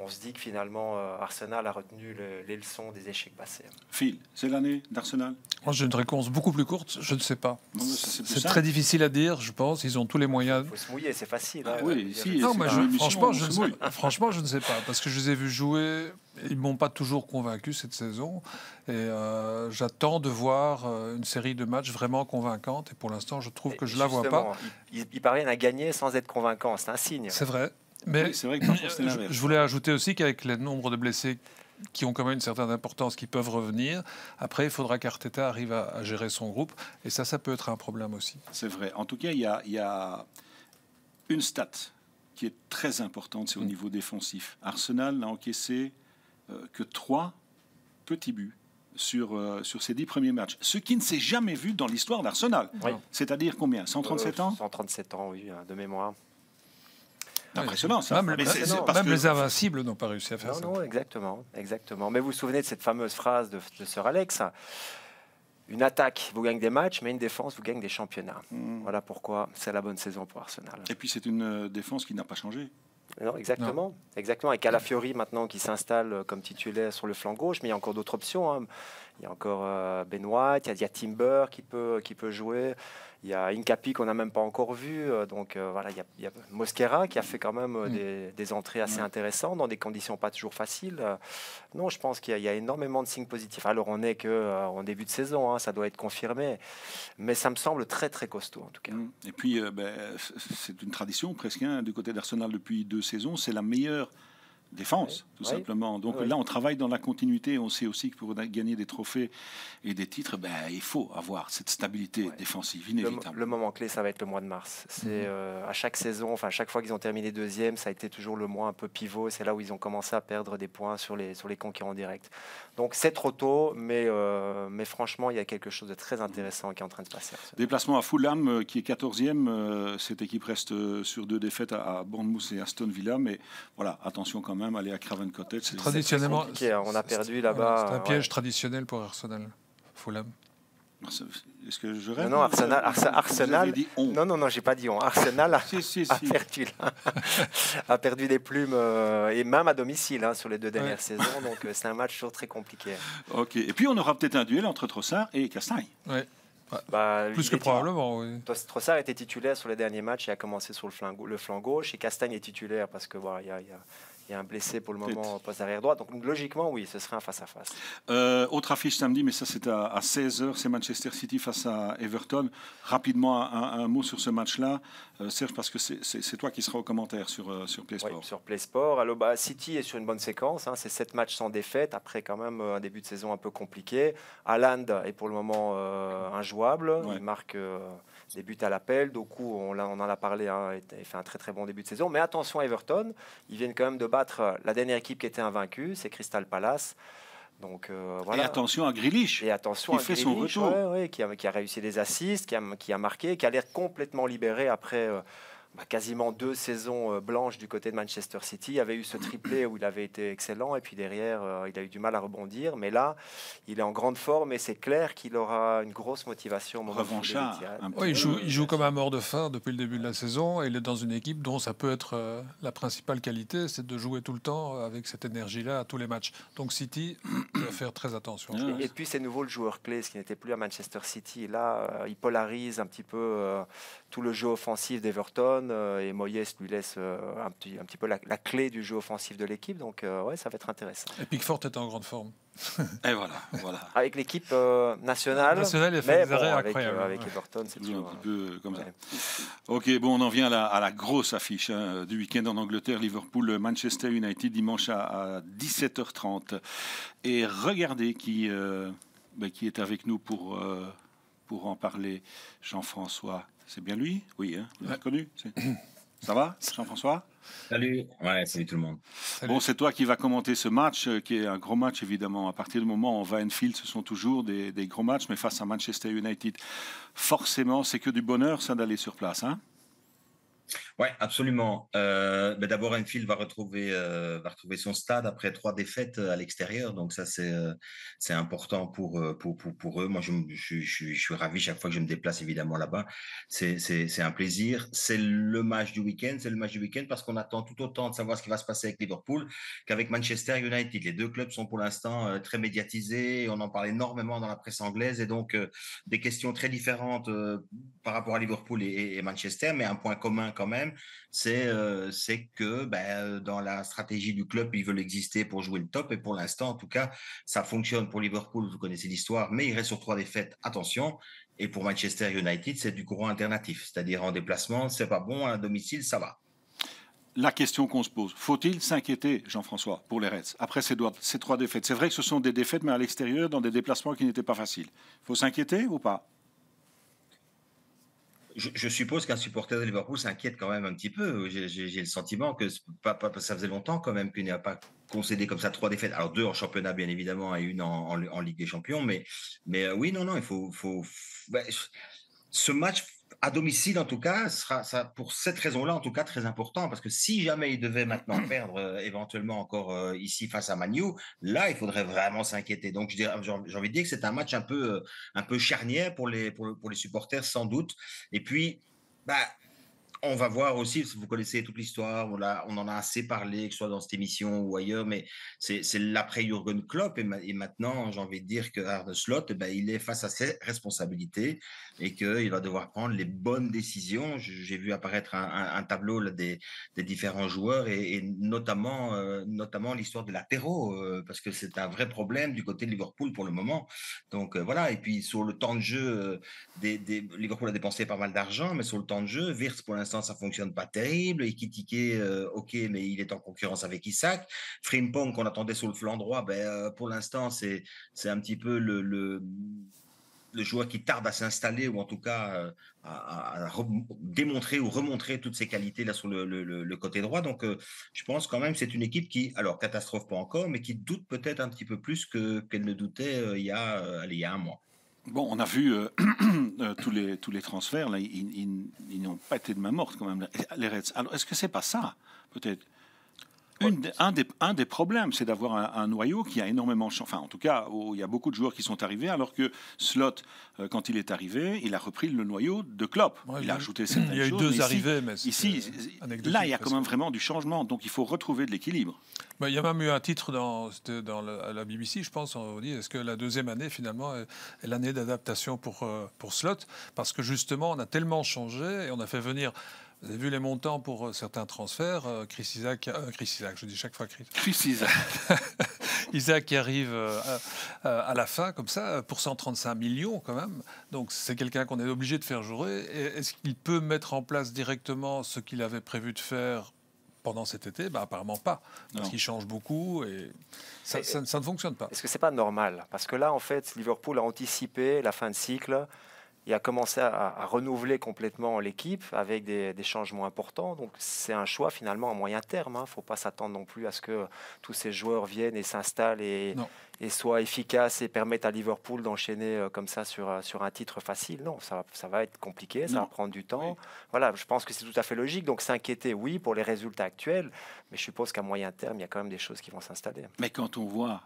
Speaker 3: on se dit que finalement, Arsenal a retenu les leçons des échecs passés.
Speaker 1: Phil, c'est l'année d'Arsenal?
Speaker 2: Moi, j'ai une réponse beaucoup plus courte. Je ne sais pas.
Speaker 1: C'est
Speaker 2: très difficile à dire, je pense. Ils ont tous les moyens.
Speaker 3: Il faut se mouiller, c'est facile.
Speaker 1: Oui, si.
Speaker 2: Non, franchement, je ne sais pas. Parce que je les ai vus jouer. Ils ne m'ont pas toujours convaincu cette saison. Et j'attends de voir une série de matchs vraiment convaincantes. Et pour l'instant, je trouve que je ne la vois pas.
Speaker 3: Ils parviennent à gagner sans être convaincants. C'est un signe.
Speaker 2: C'est vrai. Mais
Speaker 1: oui, c'est vrai que
Speaker 2: je voulais ajouter aussi qu'avec le nombre de blessés qui ont quand même une certaine importance, qui peuvent revenir, après, il faudra qu'Arteta arrive à gérer son groupe. Et ça peut être un problème aussi.
Speaker 1: C'est vrai. En tout cas, il y a une stat qui est très importante, c'est au niveau défensif. Arsenal n'a encaissé que 3 petits buts sur ces 10 premiers matchs. Ce qui ne s'est jamais vu dans l'histoire d'Arsenal.
Speaker 3: Oui.
Speaker 1: C'est-à-dire combien? 137 ans
Speaker 3: 137 ans, oui, de mémoire.
Speaker 1: Impressionnant, ça.
Speaker 2: Même les Invincibles n'ont pas réussi à faire ça.
Speaker 3: Non, exactement. Mais vous vous souvenez de cette fameuse phrase de Sir Alex: une attaque vous gagne des matchs, mais une défense vous gagne des championnats. Voilà pourquoi c'est la bonne saison pour Arsenal.
Speaker 1: Et puis c'est une défense qui n'a pas changé.
Speaker 3: Non, exactement. Et Calafiori maintenant qui s'installe comme titulaire sur le flanc gauche, mais il y a encore d'autres options. Il y a encore Ben White, il y a Timber qui peut jouer. Il y a Hincapié qu'on n'a même pas encore vu. Donc voilà, il y a Mosquera qui a fait quand même des entrées assez intéressantes dans des conditions pas toujours faciles. Non, je pense qu'il y a énormément de signes positifs. Alors on n'est qu'en début de saison, ça doit être confirmé. Mais ça me semble très très costaud en tout cas.
Speaker 1: Et puis c'est une tradition presque du côté d'Arsenal depuis 2 saisons. C'est la meilleure défense, tout simplement. Donc là, on travaille dans la continuité. On sait aussi que pour gagner des trophées et des titres, il faut avoir cette stabilité défensive inévitable.
Speaker 3: Le moment clé, ça va être le mois de mars. C'est à chaque saison, à chaque fois qu'ils ont terminé deuxième, ça a été toujours le mois un peu pivot. C'est là où ils ont commencé à perdre des points sur les concurrents directs. Donc c'est trop tôt, mais franchement, il y a quelque chose de très intéressant qui est en train de se passer.
Speaker 1: Déplacement à Fulham, qui est 14e. Cette équipe reste sur 2 défaites à Bournemouth et Aston Villa. Mais voilà, attention quand même, aller à Craven Cottage.
Speaker 2: Traditionnellement,
Speaker 3: on a perdu là-bas.
Speaker 2: C'est un piège traditionnel pour Arsenal, Fulham.
Speaker 1: Est-ce que je rêve?
Speaker 3: Non, Arsenal.
Speaker 1: Vous avez dit on.
Speaker 3: Non, j'ai pas dit on. Arsenal a perdu des plumes et même à domicile sur les 2 dernières saisons. Donc c'est un match toujours très compliqué.
Speaker 1: Ok. Et puis on aura peut-être un duel entre Trossard et Castagne.
Speaker 2: Ouais.
Speaker 3: Plus
Speaker 2: que probablement, oui.
Speaker 3: Trossard était titulaire sur les derniers matchs et a commencé sur le flanc gauche. Et Castagne est titulaire parce que il y a un blessé pour le moment au poste arrière droit. Donc logiquement, oui, ce serait un face-à-face.
Speaker 1: Autre affiche samedi, mais ça c'est à 16h, c'est Manchester City face à Everton. Rapidement, un mot sur ce match-là, Serge, parce que c'est toi qui seras au commentaire sur PlaySport.
Speaker 3: Oui, sur PlaySport. Alors, City est sur une bonne séquence. C'est 7 matchs sans défaite, après quand même un début de saison un peu compliqué. Haaland est pour le moment injouable. Ouais. Il marque des buts à l'appel. Doku, on en a parlé, il fait un très très bon début de saison. Mais attention à Everton, ils viennent quand même de battre la dernière équipe qui était invaincue, c'est Crystal Palace. Donc, voilà.
Speaker 1: Et attention à Grealish, qui fait son retour.
Speaker 3: Qui a réussi des assists, qui a marqué, qui a l'air complètement libéré après quasiment 2 saisons blanches du côté de Manchester City. Il avait eu ce triplé où il avait été excellent et puis derrière, il a eu du mal à rebondir. Mais là, il est en grande forme et c'est clair qu'il aura une grosse motivation au moment
Speaker 1: revanchard.
Speaker 2: Il joue comme un mort de faim depuis le début de la saison et il est dans une équipe dont ça peut être la principale qualité, c'est de jouer tout le temps avec cette énergie-là à tous les matchs. Donc City doit faire très attention.
Speaker 3: Et puis c'est nouveau le joueur clé, ce qui n'était plus à Manchester City. Là, il polarise un petit peu tout le jeu offensif d'Everton. Et Moyes lui laisse un petit peu la clé du jeu offensif de l'équipe. Donc, ça va être intéressant.
Speaker 2: Et Pickford est en grande forme.
Speaker 1: Et voilà.
Speaker 3: Avec l'équipe nationale,
Speaker 2: il a fait des arrêts incroyables.
Speaker 3: Avec Everton, c'est toujours
Speaker 1: un peu comme ça. Ok, bon, on en vient à la grosse affiche du week-end en Angleterre, Liverpool-Manchester United, dimanche à 17h30. Et regardez qui est avec nous pour en parler, Jean-François. C'est bien lui? Oui, vous l'avez reconnu? Ça va, Jean-François?
Speaker 5: Salut. Ouais, salut tout le monde.
Speaker 1: Salut. Bon, c'est toi qui vas commenter ce match, qui est un gros match, évidemment. À partir du moment où on va à Anfield, ce sont toujours des gros matchs, mais face à Manchester United, forcément, c'est que du bonheur, ça, d'aller sur place, hein?
Speaker 5: Ouais, absolument. D'abord, Anfield va retrouver son stade après 3 défaites à l'extérieur, donc ça c'est important pour eux. Moi, je suis ravi chaque fois que je me déplace évidemment là-bas. C'est un plaisir. C'est le match du week-end. C'est le match du week-end parce qu'on attend tout autant de savoir ce qui va se passer avec Liverpool qu'avec Manchester United. Les 2 clubs sont pour l'instant très médiatisés. On en parle énormément dans la presse anglaise et donc des questions très différentes par rapport à Liverpool et Manchester, mais un point commun quand même, c'est que dans la stratégie du club, ils veulent exister pour jouer le top. Et pour l'instant, en tout cas, ça fonctionne pour Liverpool. Vous connaissez l'histoire, mais il reste sur 3 défaites. Attention. Et pour Manchester United, c'est du courant alternatif. C'est-à-dire en déplacement, c'est pas bon. À domicile, ça va.
Speaker 1: La question qu'on se pose, faut-il s'inquiéter, Jean-François, pour les Reds, après ces 3 défaites? C'est vrai que ce sont des défaites, mais à l'extérieur, dans des déplacements qui n'étaient pas faciles. Il faut s'inquiéter ou pas?
Speaker 5: Je suppose qu'un supporter de Liverpool s'inquiète quand même un petit peu. J'ai le sentiment que ça faisait longtemps quand même qu'il n'y a pas concédé comme ça 3 défaites. Alors 2 en championnat bien évidemment et une en Ligue des Champions. Mais oui, non, il faut ce match à domicile, en tout cas, sera ça, pour cette raison-là, en tout cas, très important. Parce que si jamais il devait maintenant perdre éventuellement encore ici face à Man U, là, il faudrait vraiment s'inquiéter. Donc, j'ai envie de dire que c'est un match un peu charnière pour les supporters, sans doute. Et puis, on va voir aussi, vous connaissez toute l'histoire, on en a assez parlé, que ce soit dans cette émission ou ailleurs, mais c'est l'après Jürgen Klopp et maintenant, j'ai envie de dire que Arne Slot, il est face à ses responsabilités et qu'il va devoir prendre les bonnes décisions. J'ai vu apparaître un tableau là, des différents joueurs et notamment l'histoire de latéraux, parce que c'est un vrai problème du côté de Liverpool pour le moment. Donc voilà, et puis sur le temps de jeu, Liverpool a dépensé pas mal d'argent, mais sur le temps de jeu, Wirtz pour l'instant ça fonctionne pas terrible. Ekitike, ok, mais il est en concurrence avec Isak. Frimpong qu'on attendait sur le flanc droit, pour l'instant c'est un petit peu le joueur qui tarde à s'installer ou en tout cas à démontrer ou remontrer toutes ses qualités là sur le côté droit. Donc je pense quand même que c'est une équipe qui, alors catastrophe pas encore, mais qui doute peut-être un petit peu plus qu'elle ne doutait il y a un mois.
Speaker 1: Bon, on a vu tous les transferts, là, ils n'ont pas été de main morte quand même, les Reds. Alors, est-ce que c'est pas ça, peut-être? Un des problèmes, c'est d'avoir un noyau qui a énormément changé. Enfin, en tout cas, où il y a beaucoup de joueurs qui sont arrivés, alors que Slot, quand il est arrivé, il a repris le noyau de Klopp.
Speaker 2: Ouais,
Speaker 1: il a ajouté certaines choses.
Speaker 2: Il y a eu deux arrivées, mais
Speaker 1: là, il y a quand même vraiment du changement. Donc, il faut retrouver de l'équilibre.
Speaker 2: Il y a même eu un titre dans la BBC, je pense. On dit, est-ce que la deuxième année, finalement, est l'année d'adaptation pour Slot? Parce que justement, on a tellement changé et on a fait venir... Vous avez vu les montants pour certains transferts. Chris Isaac, je dis chaque fois Chris Isaac. Isaac qui arrive à la fin, comme ça, pour 135 millions quand même. Donc c'est quelqu'un qu'on est obligé de faire jouer. Et est-ce qu'il peut mettre en place directement ce qu'il avait prévu de faire pendant cet été? Apparemment pas, parce qu'il change beaucoup et ça ne fonctionne pas.
Speaker 3: Est-ce que c'est pas normal? Parce que là, en fait, Liverpool a anticipé la fin de cycle. Il a commencé à renouveler complètement l'équipe avec des changements importants. Donc c'est un choix finalement à moyen terme. Il ne faut pas s'attendre non plus à ce que tous ces joueurs viennent et s'installent et soient efficaces et permettent à Liverpool d'enchaîner comme ça sur un titre facile. Non, ça va être compliqué, ça va prendre du temps. Oui. Voilà, je pense que c'est tout à fait logique. Donc s'inquiéter, oui, pour les résultats actuels, mais je suppose qu'à moyen terme, il y a quand même des choses qui vont s'installer.
Speaker 1: Mais quand on voit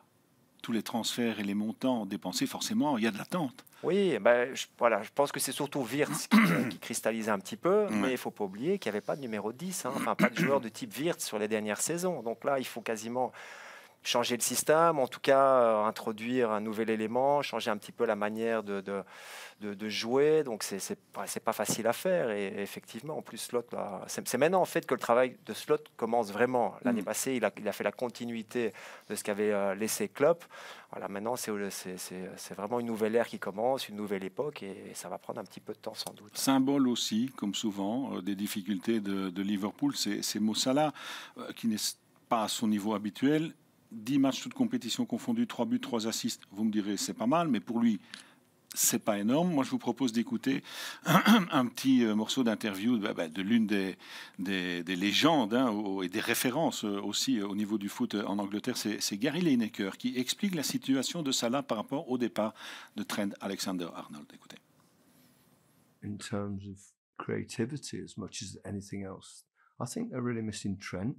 Speaker 1: tous les transferts et les montants dépensés, forcément, il y a de l'attente.
Speaker 3: Oui, je pense que c'est surtout Wirtz qui cristallise un petit peu, mais il ne faut pas oublier qu'il n'y avait pas de numéro 10, enfin pas de joueur de type Wirtz sur les dernières saisons. Donc là, il faut quasiment changer le système, en tout cas introduire un nouvel élément, changer un petit peu la manière de jouer. Donc c'est pas facile à faire. Et effectivement, en plus, Slot, c'est maintenant en fait que le travail de Slot commence vraiment. L'année passée, il a fait la continuité de ce qu'avait laissé Klopp. Voilà, maintenant, c'est vraiment une nouvelle ère qui commence, une nouvelle époque, et ça va prendre un petit peu de temps sans doute.
Speaker 1: Symbole aussi, comme souvent, des difficultés de Liverpool, c'est Mo Salah, qui n'est pas à son niveau habituel. 10 matchs, toutes compétitions confondues, 3 buts, 3 assists. Vous me direz, c'est pas mal, mais pour lui, c'est pas énorme. Moi, je vous propose d'écouter un petit morceau d'interview de l'une des légendes et des références aussi au niveau du foot en Angleterre. C'est Gary Lineker qui explique la situation de Salah par rapport au départ de Trent Alexander-Arnold. Écoutez.
Speaker 6: In terms of creativity as much as anything else, I think they're really missing Trent.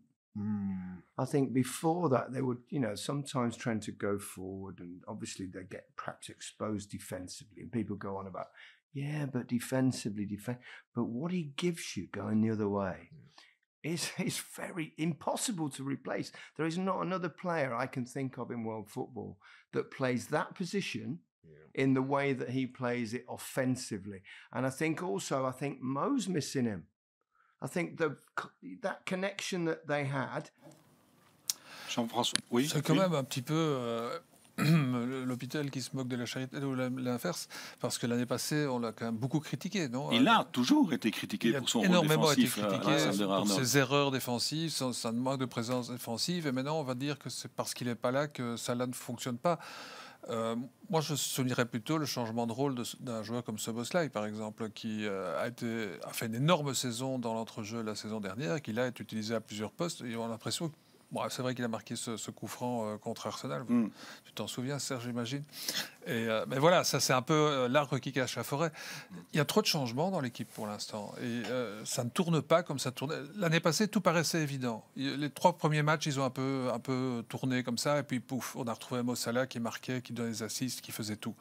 Speaker 6: I think before that they would, sometimes Trent to go forward and obviously they get perhaps exposed defensively and people go on about, but defensively, but what he gives you going the other way is very impossible to replace. There is not another player I can think of in world football that plays that position in the way that he plays it offensively. And I think Mo's missing him. I think that connection that they had.
Speaker 1: Jean-François, oui.
Speaker 2: C'est quand même un petit peu l'hôpital qui se moque de la charité ou l'inverse, parce que l'année passée, on l'a quand même beaucoup critiqué, non?
Speaker 1: Il a toujours été critiqué pour son rôle défensif.
Speaker 2: Il a énormément été critiqué pour ses erreurs défensives, son manque de présence défensive, et maintenant on va dire que c'est parce qu'il n'est pas là que Salah ne fonctionne pas. Moi, je soulignerais plutôt le changement de rôle d'un joueur comme Szoboszlai, par exemple, qui a fait une énorme saison dans l'entrejeu la saison dernière, qui là est utilisé à plusieurs postes. Et on a l'impression, c'est vrai qu'il a marqué ce coup franc contre Arsenal. Tu t'en souviens, Serge, j'imagine. Mais voilà, ça c'est un peu l'arbre qui cache la forêt. Il y a trop de changements dans l'équipe pour l'instant, et ça ne tourne pas comme ça tournait. L'année passée, tout paraissait évident. Les 3 premiers matchs, ils ont un peu tourné comme ça, et puis pouf, on a retrouvé Mo Salah qui marquait, qui donnait des assists, qui faisait tout.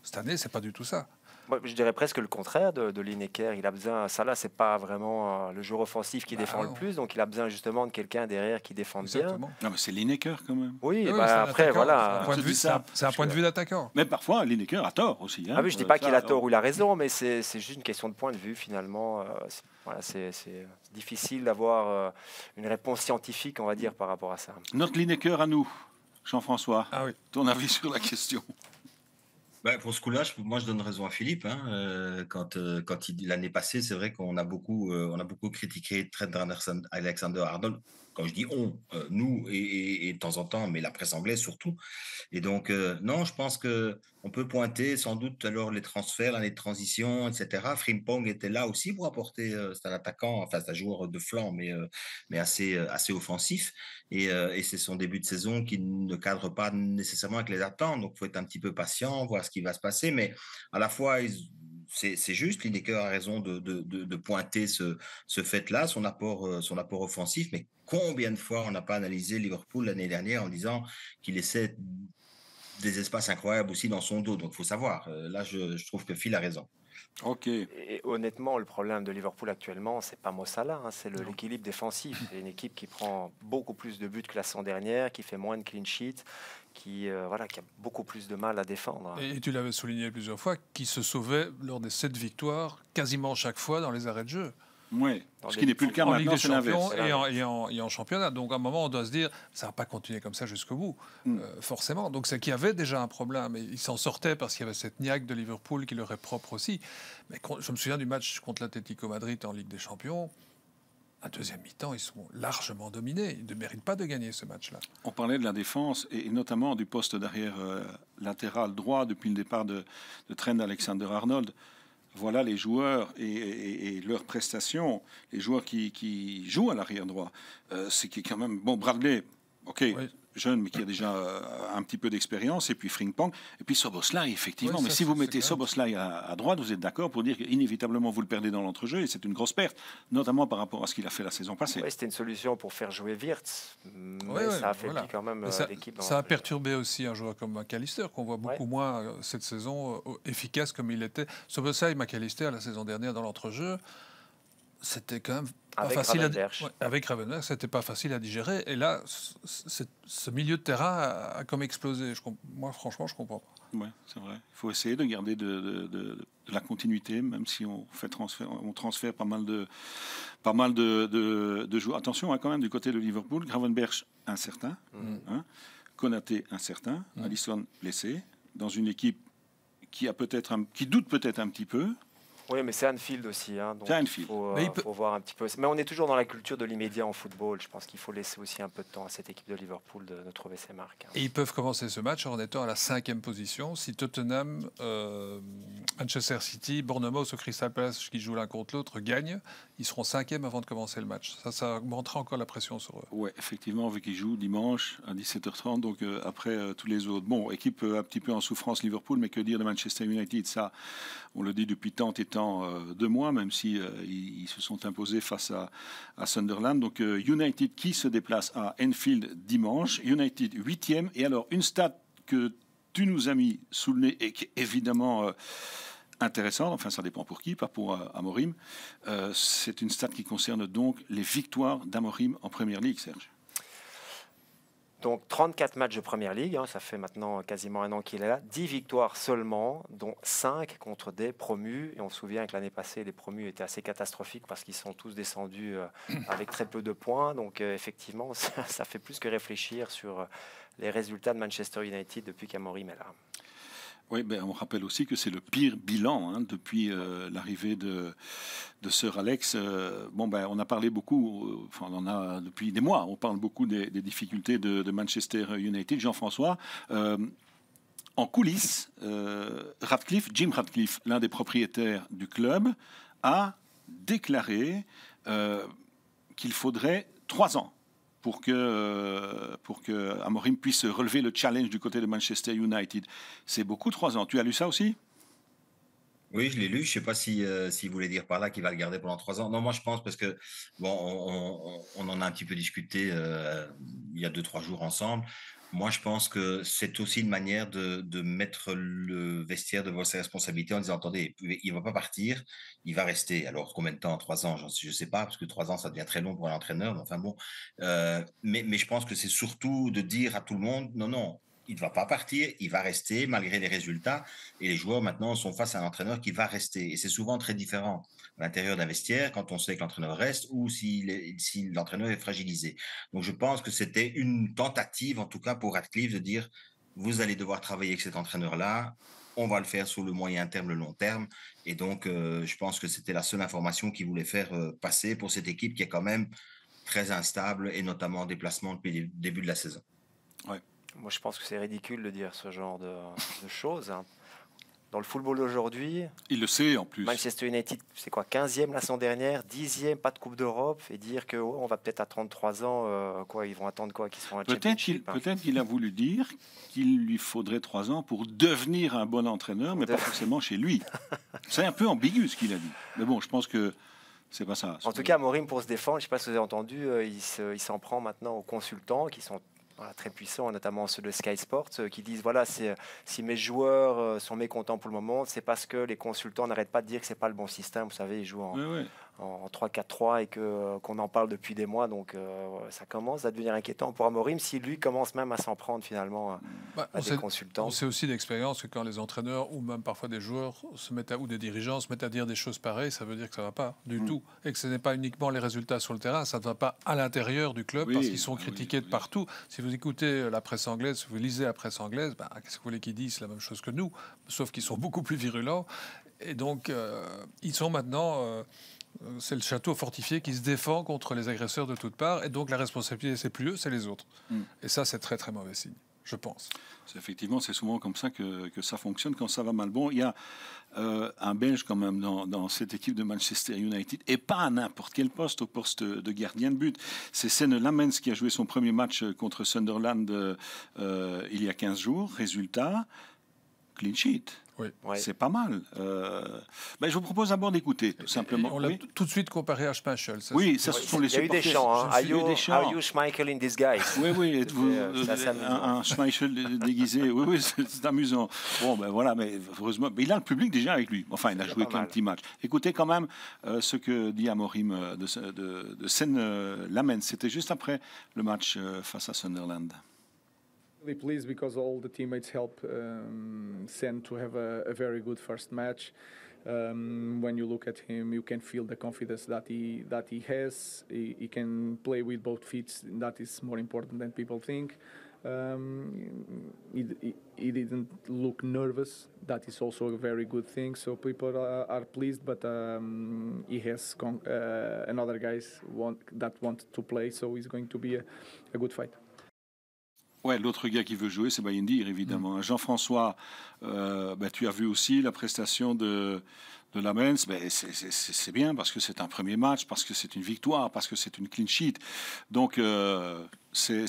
Speaker 2: Cette année, c'est pas du tout ça.
Speaker 3: Moi, je dirais presque le contraire de Lineker. Il a besoin, Salah, c'est pas vraiment le joueur offensif qui défend le plus, donc il a besoin justement de quelqu'un derrière qui défend bien.
Speaker 1: Non, mais c'est Lineker quand même.
Speaker 3: Oui, après, voilà.
Speaker 2: C'est un point de vue d'attaquant.
Speaker 1: Mais parfois, Lineker a tort aussi.
Speaker 3: Ah oui, je dis pas qu'il a tort ou il a raison, mais c'est juste une question de point de vue finalement. C'est difficile d'avoir une réponse scientifique, on va dire, par rapport à ça.
Speaker 1: Notre Lineker à nous, Jean-François.
Speaker 2: Ah oui.
Speaker 1: Ton avis sur la question?
Speaker 5: Pour ce coup-là, moi je donne raison à Philippe. Quand l'année passée, c'est vrai qu'on a beaucoup critiqué Trent Alexander-Arnold. Quand je dis on, nous et de temps en temps, mais la presse anglaise surtout. Et donc, non, je pense qu'on peut pointer sans doute alors les transferts, l'année de transition, etc. Frimpong était là aussi pour apporter, c'est un attaquant, enfin c'est un joueur de flanc, mais assez offensif. Et c'est son début de saison qui ne cadre pas nécessairement avec les attentes. Donc, il faut être un petit peu patient, voir ce qui va se passer. Mais à la fois, c'est juste. Lineker a raison de pointer ce fait-là, son apport offensif. Mais combien de fois on n'a pas analysé Liverpool l'année dernière en disant qu'il laissait des espaces incroyables aussi dans son dos. Donc, il faut savoir. Là, je trouve que Phil a raison.
Speaker 1: Ok.
Speaker 3: Et honnêtement, le problème de Liverpool actuellement, c'est pas Mo Salah, hein, c'est l'équilibre défensif. C'est une équipe qui prend beaucoup plus de buts que la saison dernière, qui fait moins de clean sheets, qui a beaucoup plus de mal à défendre.
Speaker 2: Et tu l'avais souligné plusieurs fois, qui se sauvait lors des 7 victoires, quasiment chaque fois dans les arrêts de jeu.
Speaker 1: Oui, ce qui n'est plus le cas
Speaker 2: en Ligue
Speaker 1: maintenant,
Speaker 2: des
Speaker 1: c'est
Speaker 2: Champions
Speaker 1: l'inverse.
Speaker 2: et en championnat. Donc à un moment, on doit se dire, ça ne va pas continuer comme ça jusqu'au bout, forcément. Donc c'est qu'il y avait déjà un problème. Et ils s'en sortaient parce qu'il y avait cette niaque de Liverpool qui leur est propre aussi. Mais je me souviens du match contre l'Atlético Madrid en Ligue des Champions. À deuxième mi-temps, ils sont largement dominés. Ils ne méritent pas de gagner ce match-là.
Speaker 1: On parlait de la défense et notamment du poste d'arrière latéral droit depuis le départ de Trent Alexander-Arnold. Voilà les joueurs et leurs prestations, les joueurs qui jouent à l'arrière droit. C'est qui quand même... Bon, Bradley, ok, oui. Jeune, mais qui a déjà un petit peu d'expérience, et puis Frimpong, et puis Szoboszlai, effectivement. Oui, mais si vous mettez Szoboszlai à droite, vous êtes d'accord pour dire qu'inévitablement vous le perdez dans l'entrejeu, et c'est une grosse perte, notamment par rapport à ce qu'il a fait la saison passée.
Speaker 3: Oui, c'était une solution pour faire jouer Wirtz, mais ça a affaibli quand même l'équipe.
Speaker 2: Ça a perturbé aussi un joueur comme McAllister, qu'on voit beaucoup moins cette saison efficace comme il était. Szoboszlai et McAllister, la saison dernière dans l'entrejeu, c'était quand même pas facile avec Gravenberch, c'était pas facile à digérer. Et là, ce milieu de terrain a comme explosé. Moi, franchement, je comprends pas.
Speaker 1: Oui, c'est vrai. Il faut essayer de garder de la continuité, même si on transfère pas mal de joueurs. Attention, quand même, du côté de Liverpool, Gravenberch incertain, Konaté incertain, Alisson blessé, dans une équipe qui doute peut-être un petit peu.
Speaker 3: Oui, mais c'est Anfield aussi. Hein, donc
Speaker 1: il
Speaker 3: faut voir un petit peu. Mais on est toujours dans la culture de l'immédiat en football. Je pense qu'il faut laisser aussi un peu de temps à cette équipe de Liverpool de trouver ses marques. Hein.
Speaker 2: Et ils peuvent commencer ce match en étant à la 5e position. Si Tottenham, Manchester City, Bournemouth ou Crystal Palace, qui jouent l'un contre l'autre, gagnent, ils seront 5e avant de commencer le match. Ça augmentera encore la pression sur eux.
Speaker 1: Oui, effectivement, vu qu'ils jouent dimanche à 17h30, donc après tous les autres. Bon, équipe un petit peu en souffrance Liverpool, mais que dire de Manchester United? Ça, on le dit depuis tant et tant de mois, même si ils se sont imposés face à Sunderland. Donc United qui se déplace à Anfield dimanche. United 8e. Et alors, une stat que tu nous as mis sous le nez et qui est évidemment intéressante, enfin ça dépend pour qui, pas pour Amorim. C'est une stat qui concerne donc les victoires d'Amorim en Premier League, Serge.
Speaker 3: Donc 34 matchs de Première Ligue, ça fait maintenant quasiment un an qu'il est là, 10 victoires seulement, dont 5 contre des promus. Et on se souvient que l'année passée, les promus étaient assez catastrophiques parce qu'ils sont tous descendus avec très peu de points. Donc effectivement, ça fait plus que réfléchir sur les résultats de Manchester United depuis qu'Amorim est là.
Speaker 1: Oui, on rappelle aussi que c'est le pire bilan depuis l'arrivée de Sir Alex. On a parlé beaucoup, on en a depuis des mois, on parle beaucoup des difficultés de Manchester United. Jean-François, en coulisses, Jim Ratcliffe, l'un des propriétaires du club, a déclaré qu'il faudrait 3 ans pour que Amorim puisse relever le challenge du côté de Manchester United. C'est beaucoup, 3 ans. Tu as lu ça aussi ?
Speaker 5: Oui, je l'ai lu. Je ne sais pas s'il voulait dire par là qu'il va le garder pendant 3 ans. Non, moi je pense parce que on en a un petit peu discuté il y a 2-3 jours ensemble. Moi, je pense que c'est aussi une manière de mettre le vestiaire devant ses responsabilités en disant, attendez, il ne va pas partir, il va rester. Alors, combien de temps? 3 ans, je ne sais pas, parce que 3 ans, ça devient très long pour un entraîneur. Enfin bon, mais je pense que c'est surtout de dire à tout le monde, non, il ne va pas partir, il va rester malgré les résultats. Et les joueurs, maintenant, sont face à un entraîneur qui va rester. Et c'est souvent très différent à l'intérieur d'un vestiaire quand on sait que l'entraîneur reste ou si l'entraîneur est fragilisé. Donc, je pense que c'était une tentative, en tout cas pour Ratcliffe, de dire vous allez devoir travailler avec cet entraîneur-là. On va le faire sur le moyen terme, le long terme. Et donc, je pense que c'était la seule information qu'il voulait faire passer pour cette équipe qui est quand même très instable et notamment en déplacement depuis le début de la saison.
Speaker 1: Ouais.
Speaker 3: Moi, je pense que c'est ridicule de dire ce genre de choses. Dans le football d'aujourd'hui,
Speaker 1: il le sait en plus.
Speaker 3: Manchester United, c'est quoi, 15e la saison dernière, 10e, pas de Coupe d'Europe, et dire que on va peut-être à 33 ans, ils vont attendre quoi, qu'ils seront un championship.
Speaker 1: Peut-être qu'il a voulu dire qu'il lui faudrait 3 ans pour devenir un bon entraîneur, mais pas forcément chez lui. C'est un peu ambigu ce qu'il a dit. Mais bon, je pense que c'est pas ça.
Speaker 3: En tout cas, Amorim, pour se défendre, je ne sais pas si vous avez entendu, il s'en prend maintenant aux consultants qui sont très puissants, notamment ceux de Sky Sports, qui disent voilà, si mes joueurs sont mécontents pour le moment, c'est parce que les consultants n'arrêtent pas de dire que c'est pas le bon système. Vous savez, ils jouent en 3-4-3 et qu'on en parle depuis des mois, donc ça commence à devenir inquiétant pour Amorim si lui commence même à s'en prendre finalement à des consultants.
Speaker 2: On sait aussi d'expérience que quand les entraîneurs ou même parfois des joueurs ou des dirigeants se mettent à dire des choses pareilles, ça veut dire que ça ne va pas du tout et que ce n'est pas uniquement les résultats sur le terrain, ça ne va pas à l'intérieur du club parce qu'ils sont critiqués de partout. Si vous écoutez la presse anglaise, si vous lisez la presse anglaise, qu'est-ce que vous voulez qu'ils disent? C'est la même chose que nous, sauf qu'ils sont beaucoup plus virulents et donc ils sont maintenant... c'est le château fortifié qui se défend contre les agresseurs de toutes parts. Et donc, la responsabilité, c'est plus eux, c'est les autres. Et ça, c'est très, très mauvais signe, je pense.
Speaker 1: Effectivement, c'est souvent comme ça que ça fonctionne quand ça va mal. Bon, il y a un Belge quand même dans cette équipe de Manchester United, et pas à n'importe quel poste, au poste de gardien de but. C'est Senne Lammens qui a joué son premier match contre Sunderland il y a 15 jours. Résultat, clean sheet.
Speaker 2: Oui.
Speaker 1: C'est pas mal. Je vous propose d'abord d'écouter, tout simplement.
Speaker 2: On l'a tout de suite comparé à Schmeichel.
Speaker 1: Oui, ça, ce sont les supporters.
Speaker 3: Il y a eu des chants. Hein. Are you Schmeichel in disguise?
Speaker 1: Oui. Un Schmeichel déguisé. Oui, c'est amusant. Bon, voilà, mais heureusement. Mais il a le public déjà avec lui. Enfin, il a joué qu'un petit match. Écoutez quand même ce que dit Amorim de Senne Lammens. C'était juste après le match face à Sunderland.
Speaker 7: Pleased because all the teammates help Sen to have a very good first match. When you look at him, you can feel the confidence that he has. He can play with both feet. That is more important than people think. He didn't look nervous. That is also a very good thing. So people are pleased, but he has another guys that want to play. So it's going to be a good fight.
Speaker 1: Ouais, l'autre gars qui veut jouer, c'est Bayindir, évidemment. Jean-François, tu as vu aussi la prestation de Lammens. C'est bien parce que c'est un premier match, parce que c'est une victoire, parce que c'est une clean sheet. Donc, c'est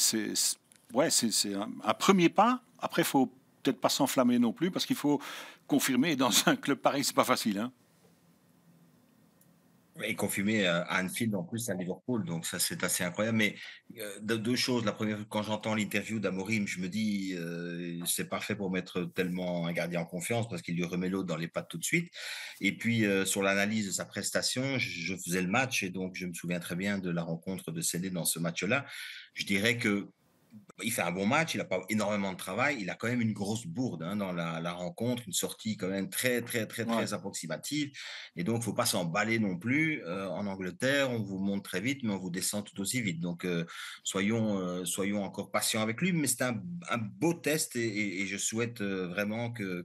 Speaker 1: un premier pas. Après, il ne faut peut-être pas s'enflammer non plus, parce qu'il faut confirmer dans un club pareil, c'est pas facile, hein.
Speaker 5: Et confirmé à Anfield en plus à Liverpool, donc ça c'est assez incroyable. Mais deux choses. La première, quand j'entends l'interview d'Amorim, je me dis c'est parfait pour mettre tellement un gardien en confiance parce qu'il lui remet l'autre dans les pattes tout de suite. Et puis sur l'analyse de sa prestation, je faisais le match et donc je me souviens très bien de la rencontre de Séné dans ce match-là. Je dirais que il fait un bon match, il n'a pas énormément de travail, il a quand même une grosse bourde dans la rencontre, une sortie quand même très approximative. Et donc, il ne faut pas s'emballer non plus. En Angleterre, on vous monte très vite, mais on vous descend tout aussi vite. Donc, soyons encore patients avec lui. Mais c'est un beau test et je souhaite vraiment que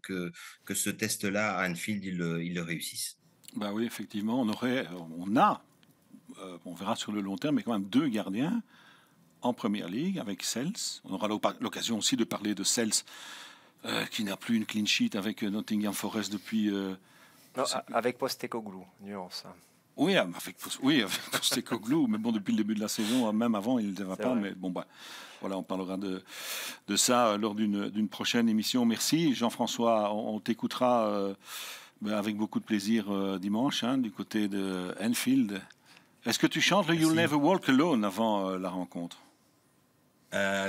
Speaker 5: ce test-là à Anfield, il le réussisse.
Speaker 1: Bah oui, effectivement, on verra sur le long terme, mais quand même 2 gardiens en Première Ligue avec Sels. On aura l'occasion aussi de parler de Sels qui n'a plus une clean sheet avec Nottingham Forest depuis...
Speaker 3: non, avec Postecoglou, nuance.
Speaker 1: Oui, avec Postecoglou, mais bon, depuis le début de la saison, même avant, il ne va pas. Mais bon, voilà, on parlera de ça lors d'une prochaine émission. Merci, Jean-François. On t'écoutera avec beaucoup de plaisir dimanche, du côté de Anfield. Est-ce que tu chantes le You'll Never Walk Alone avant la rencontre?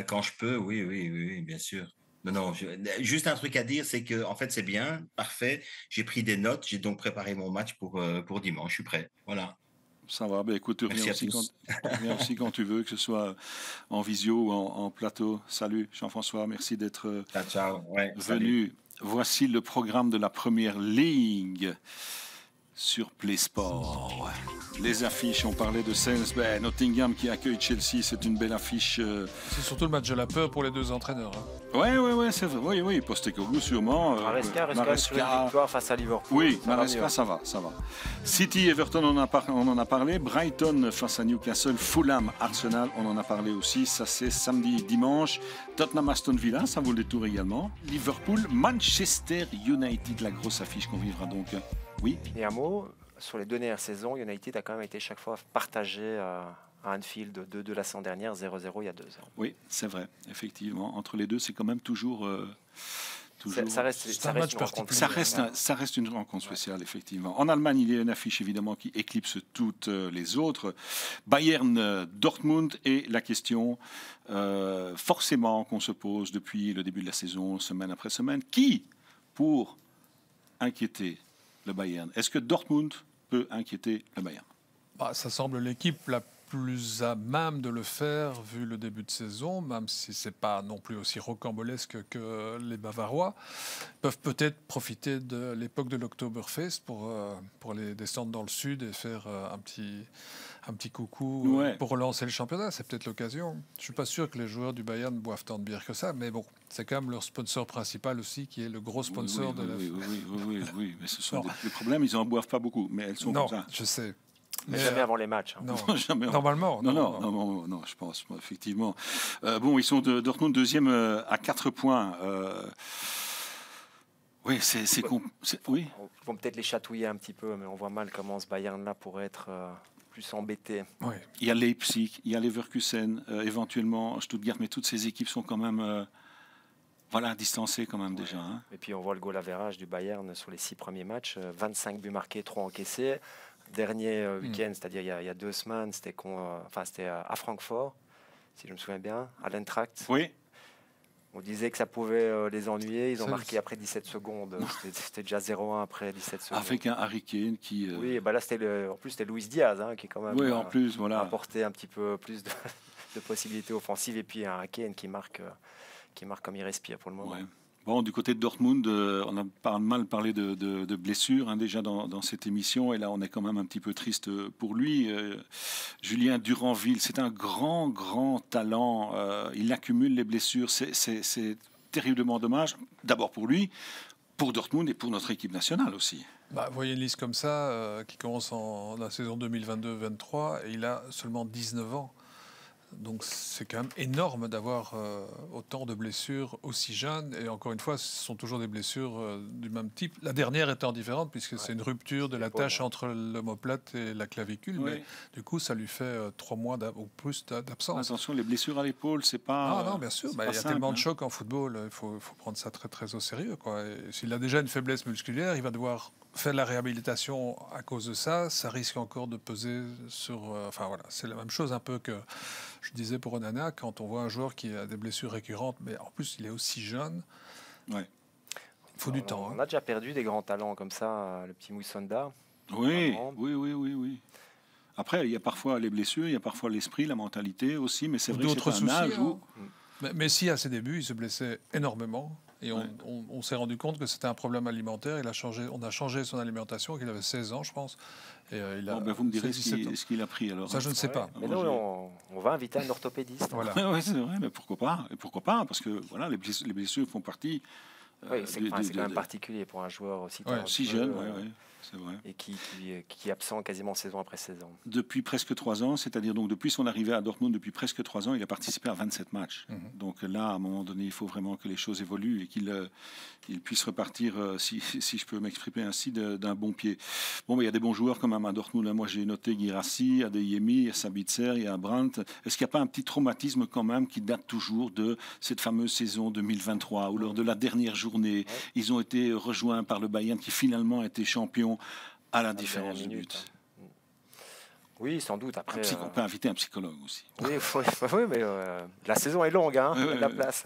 Speaker 5: Quand je peux, oui, bien sûr. Non, juste un truc à dire, c'est que en fait, c'est bien, parfait. J'ai pris des notes, j'ai donc préparé mon match pour dimanche. Je suis prêt. Voilà.
Speaker 1: Ça va. Écoute, tu reviens aussi quand tu veux, que ce soit en visio ou en plateau. Salut, Jean-François. Merci d'être venu.
Speaker 5: Salut.
Speaker 1: Voici le programme de la Première Ligue sur Play Sport. Les affiches, on parlait de Sainsbury, Nottingham qui accueille Chelsea, c'est une belle affiche.
Speaker 2: C'est surtout le match de la peur pour les 2 entraîneurs.
Speaker 1: Ouais, c'est vrai. Oui, Postecoglou sûrement.
Speaker 3: Maresca sur une victoire face à Liverpool.
Speaker 1: Oui, Maresca, ça va. City, Everton, on en a parlé. Brighton face à Newcastle, Fulham, Arsenal, on en a parlé aussi. Ça, c'est samedi, dimanche. Tottenham, Aston Villa, ça vaut le détour également. Liverpool, Manchester United, la grosse affiche qu'on vivra donc. Oui.
Speaker 3: Et un mot, sur les 2 dernières saisons, United a quand même été chaque fois partagé à Anfield, 2-2 la saison dernière, 0-0 il y a 2 ans.
Speaker 1: Oui, c'est vrai, effectivement. Entre les deux, c'est quand même toujours toujours.
Speaker 3: Ça reste
Speaker 2: un match
Speaker 3: une rencontre.
Speaker 2: particulier.
Speaker 1: Ça reste une rencontre spéciale, effectivement. En Allemagne, il y a une affiche, évidemment, qui éclipse toutes les autres. Bayern-Dortmund est la question, forcément, qu'on se pose depuis le début de la saison, semaine après semaine. Qui pour inquiéter le Bayern? Est-ce que Dortmund peut inquiéter le Bayern?
Speaker 2: Ça semble l'équipe la plus à même de le faire vu le début de saison, même si ce n'est pas non plus aussi rocambolesque que les Bavarois. Ils peuvent peut-être profiter de l'époque de l'Oktoberfest pour aller descendre dans le sud et faire un petit coucou pour relancer le championnat. C'est peut-être l'occasion. Je ne suis pas sûr que les joueurs du Bayern boivent tant de bière que ça, mais bon, c'est quand même leur sponsor principal aussi, qui est le gros sponsor de la...
Speaker 1: Oui, mais ce sont des problèmes, ils n'en boivent pas beaucoup, mais elles sont comme ça.
Speaker 2: Non, je sais.
Speaker 3: Mais jamais avant les matchs.
Speaker 2: Non,
Speaker 1: jamais.
Speaker 2: Normalement.
Speaker 1: Non, je pense, effectivement. Ils sont Dortmund deuxième à 4 points. Oui, oui.
Speaker 3: Ils vont peut-être les chatouiller un petit peu, mais on voit mal comment ce Bayern-là pourrait être plus embêté.
Speaker 2: Oui.
Speaker 1: Il y a Leipzig, il y a Leverkusen, éventuellement Stuttgart, mais toutes ces équipes sont quand même distancées quand même déjà. Hein.
Speaker 3: Et puis on voit le goal average du Bayern sur les 6 premiers matchs, 25 buts marqués, 3 encaissés. Dernier week-end, c'est-à-dire il y a 2 semaines, c'était à Francfort, si je me souviens bien, à l'Eintracht.
Speaker 1: Oui.
Speaker 3: On disait que ça pouvait les ennuyer. Ils ont marqué après 17 secondes. C'était déjà 0-1 après 17 secondes.
Speaker 1: Avec un Harry Kane qui...
Speaker 3: Oui, là, en plus, c'était Luis Diaz qui quand même
Speaker 1: en plus,
Speaker 3: apporté un petit peu plus de possibilités offensives. Et puis un Harry Kane qui marque comme il respire pour le moment.
Speaker 1: Ouais. Bon, du côté de Dortmund, on a pas mal parlé de blessures déjà dans cette émission, et là on est quand même un petit peu triste pour lui. Julien Duranville, c'est un grand talent. Il accumule les blessures, c'est terriblement dommage. D'abord pour lui, pour Dortmund et pour notre équipe nationale aussi.
Speaker 2: Vous voyez une liste comme ça qui commence en la saison 2022-23 et il a seulement 19 ans. Donc c'est quand même énorme d'avoir autant de blessures aussi jeunes. Et encore une fois, ce sont toujours des blessures du même type. La dernière étant différente puisque c'est une rupture de l'attache entre l'omoplate et la clavicule. Oui. Mais du coup, ça lui fait 3 mois ou plus d'absence.
Speaker 1: Attention, les blessures à l'épaule, c'est pas...
Speaker 2: Non, bien sûr. Il y a tellement de chocs en football. Il faut prendre ça très au sérieux. S'il a déjà une faiblesse musculaire, il va devoir faire la réhabilitation à cause de ça. Ça risque encore de peser sur... c'est la même chose un peu que... Je disais pour Onana, quand on voit un joueur qui a des blessures récurrentes, mais en plus il est aussi jeune, il faut du temps.
Speaker 3: On a déjà perdu des grands talents comme ça, le petit Moussonda.
Speaker 1: Oui. Après, il y a parfois les blessures, il y a parfois l'esprit, la mentalité aussi, mais c'est vrai que c'est un âge où...
Speaker 2: Messi, à ses débuts, il se blessait énormément. Et on s'est rendu compte que c'était un problème alimentaire. On a changé son alimentation, qu'il avait 16 ans, je pense. Et
Speaker 1: vous me direz ce qu'il a pris alors.
Speaker 2: Ça, je ne sais pas.
Speaker 3: Mais non, on va inviter un orthopédiste.
Speaker 1: Voilà. Oui, c'est vrai, mais pourquoi pas? Et pourquoi pas? Parce que les blessures font partie...
Speaker 3: c'est quand même particulier pour un joueur aussi
Speaker 1: jeune, c'est vrai.
Speaker 3: Et qui est absent quasiment saison après saison.
Speaker 1: Depuis presque 3 ans, c'est-à-dire donc depuis son arrivée à Dortmund, depuis presque 3 ans, il a participé à 27 matchs. Donc là, à un moment donné, il faut vraiment que les choses évoluent et qu'il puisse repartir, si je peux m'exprimer ainsi, d'un bon pied. Bon, mais il y a des bons joueurs quand même à Dortmund. Moi, j'ai noté Guirassy, Adeyemi, Sabitzer, il y a Brandt. Est-ce qu'il n'y a pas un petit traumatisme quand même qui date toujours de cette fameuse saison 2023 où lors de la dernière journée, ils ont été rejoints par le Bayern qui finalement a été champion à la différence de but.
Speaker 3: Oui, sans doute. Après,
Speaker 1: on peut inviter un psychologue aussi.
Speaker 3: Oui, mais la saison est longue, il y a de la place.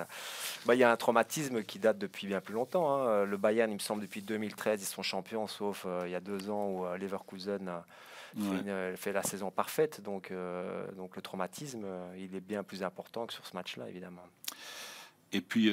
Speaker 3: Il y a un traumatisme qui date depuis bien plus longtemps. Le Bayern, il me semble, depuis 2013, ils sont champions, sauf il y a 2 ans où Leverkusen fait la saison parfaite. Donc le traumatisme, il est bien plus important que sur ce match-là, évidemment.
Speaker 1: Et puis...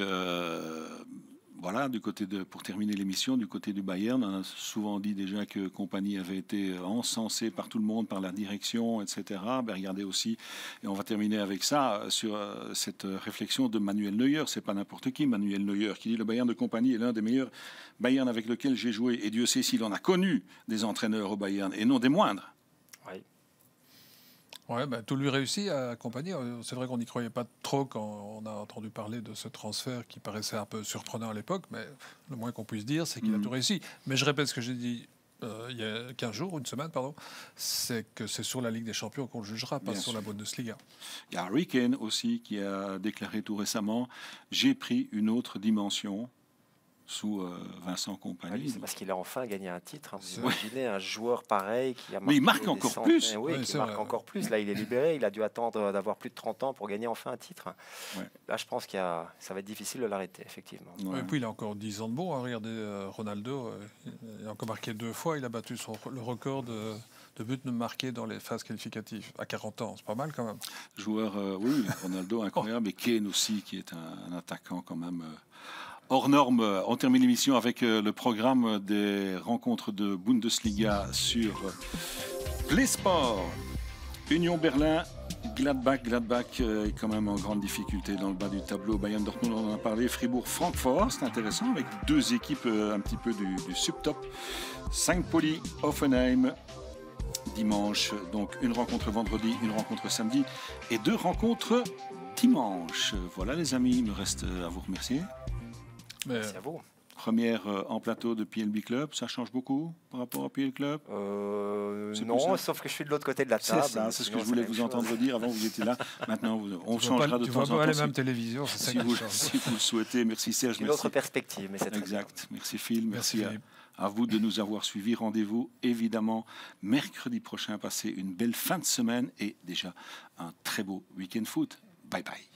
Speaker 1: pour terminer l'émission, du côté du Bayern, on a souvent dit déjà que Kompany avait été encensé par tout le monde, par la direction, etc. Regardez aussi, et on va terminer avec ça, sur cette réflexion de Manuel Neuer. C'est pas n'importe qui, Manuel Neuer, qui dit le Bayern de Kompany est l'un des meilleurs Bayern avec lequel j'ai joué. Et Dieu sait s'il en a connu des entraîneurs au Bayern, et non des moindres.
Speaker 2: Tout lui réussit à accompagner. C'est vrai qu'on n'y croyait pas trop quand on a entendu parler de ce transfert qui paraissait un peu surprenant à l'époque, mais le moins qu'on puisse dire, c'est qu'il a tout réussi. Mais je répète ce que j'ai dit il y a 15 jours, une semaine, c'est que c'est sur la Ligue des Champions qu'on le jugera, pas sur la Bundesliga.
Speaker 1: Il y a Harry Kane aussi qui a déclaré tout récemment « J'ai pris une autre dimension ». sous Vincent Kompany.
Speaker 3: C'est parce qu'il a enfin gagné un titre. Vous imaginez un joueur pareil qui a marqué.
Speaker 1: Mais il marque encore plus.
Speaker 3: Oui, qui marque encore plus. Là, il est libéré. Il a dû attendre d'avoir plus de 30 ans pour gagner enfin un titre. Ouais. Là, je pense que ça va être difficile de l'arrêter, effectivement.
Speaker 2: Ouais. Et puis, il a encore 10 ans de bon. Hein. Regardez Ronaldo. Il a encore marqué 2 fois. Il a battu le record de buts marqués dans les phases qualificatives à 40 ans. C'est pas mal quand même.
Speaker 1: Joueur, oui, Ronaldo incroyable. Et Kane aussi, qui est un attaquant quand même. Hors norme. On termine l'émission avec le programme des rencontres de Bundesliga sur Play Sport. Union Berlin, Gladbach est quand même en grande difficulté dans le bas du tableau. Bayern Dortmund, on en a parlé. Fribourg, Francfort, c'est intéressant avec 2 équipes un petit peu du subtop. Saint-Pauli, Hoffenheim. Dimanche, donc une rencontre vendredi, une rencontre samedi et 2 rencontres dimanche. Voilà les amis, il me reste à vous remercier.
Speaker 3: Merci à vous.
Speaker 1: Première en plateau de PLB Club, ça change beaucoup par rapport à PL Club
Speaker 3: Non, sauf que je suis de l'autre côté de la table.
Speaker 1: C'est ça, c'est ce que je voulais vous entendre dire. Avant, vous étiez là. Maintenant, on changera de temps en temps.
Speaker 2: Tu vois pas la même télévision, c'est ça
Speaker 1: si vous le souhaitez. Merci Serge.
Speaker 3: Une autre perspective, mais c'est très
Speaker 1: exact. Merci Phil.
Speaker 2: Merci
Speaker 1: à vous de nous avoir suivis. Rendez-vous évidemment mercredi prochain. Passez une belle fin de semaine et déjà un très beau week-end foot. Bye bye.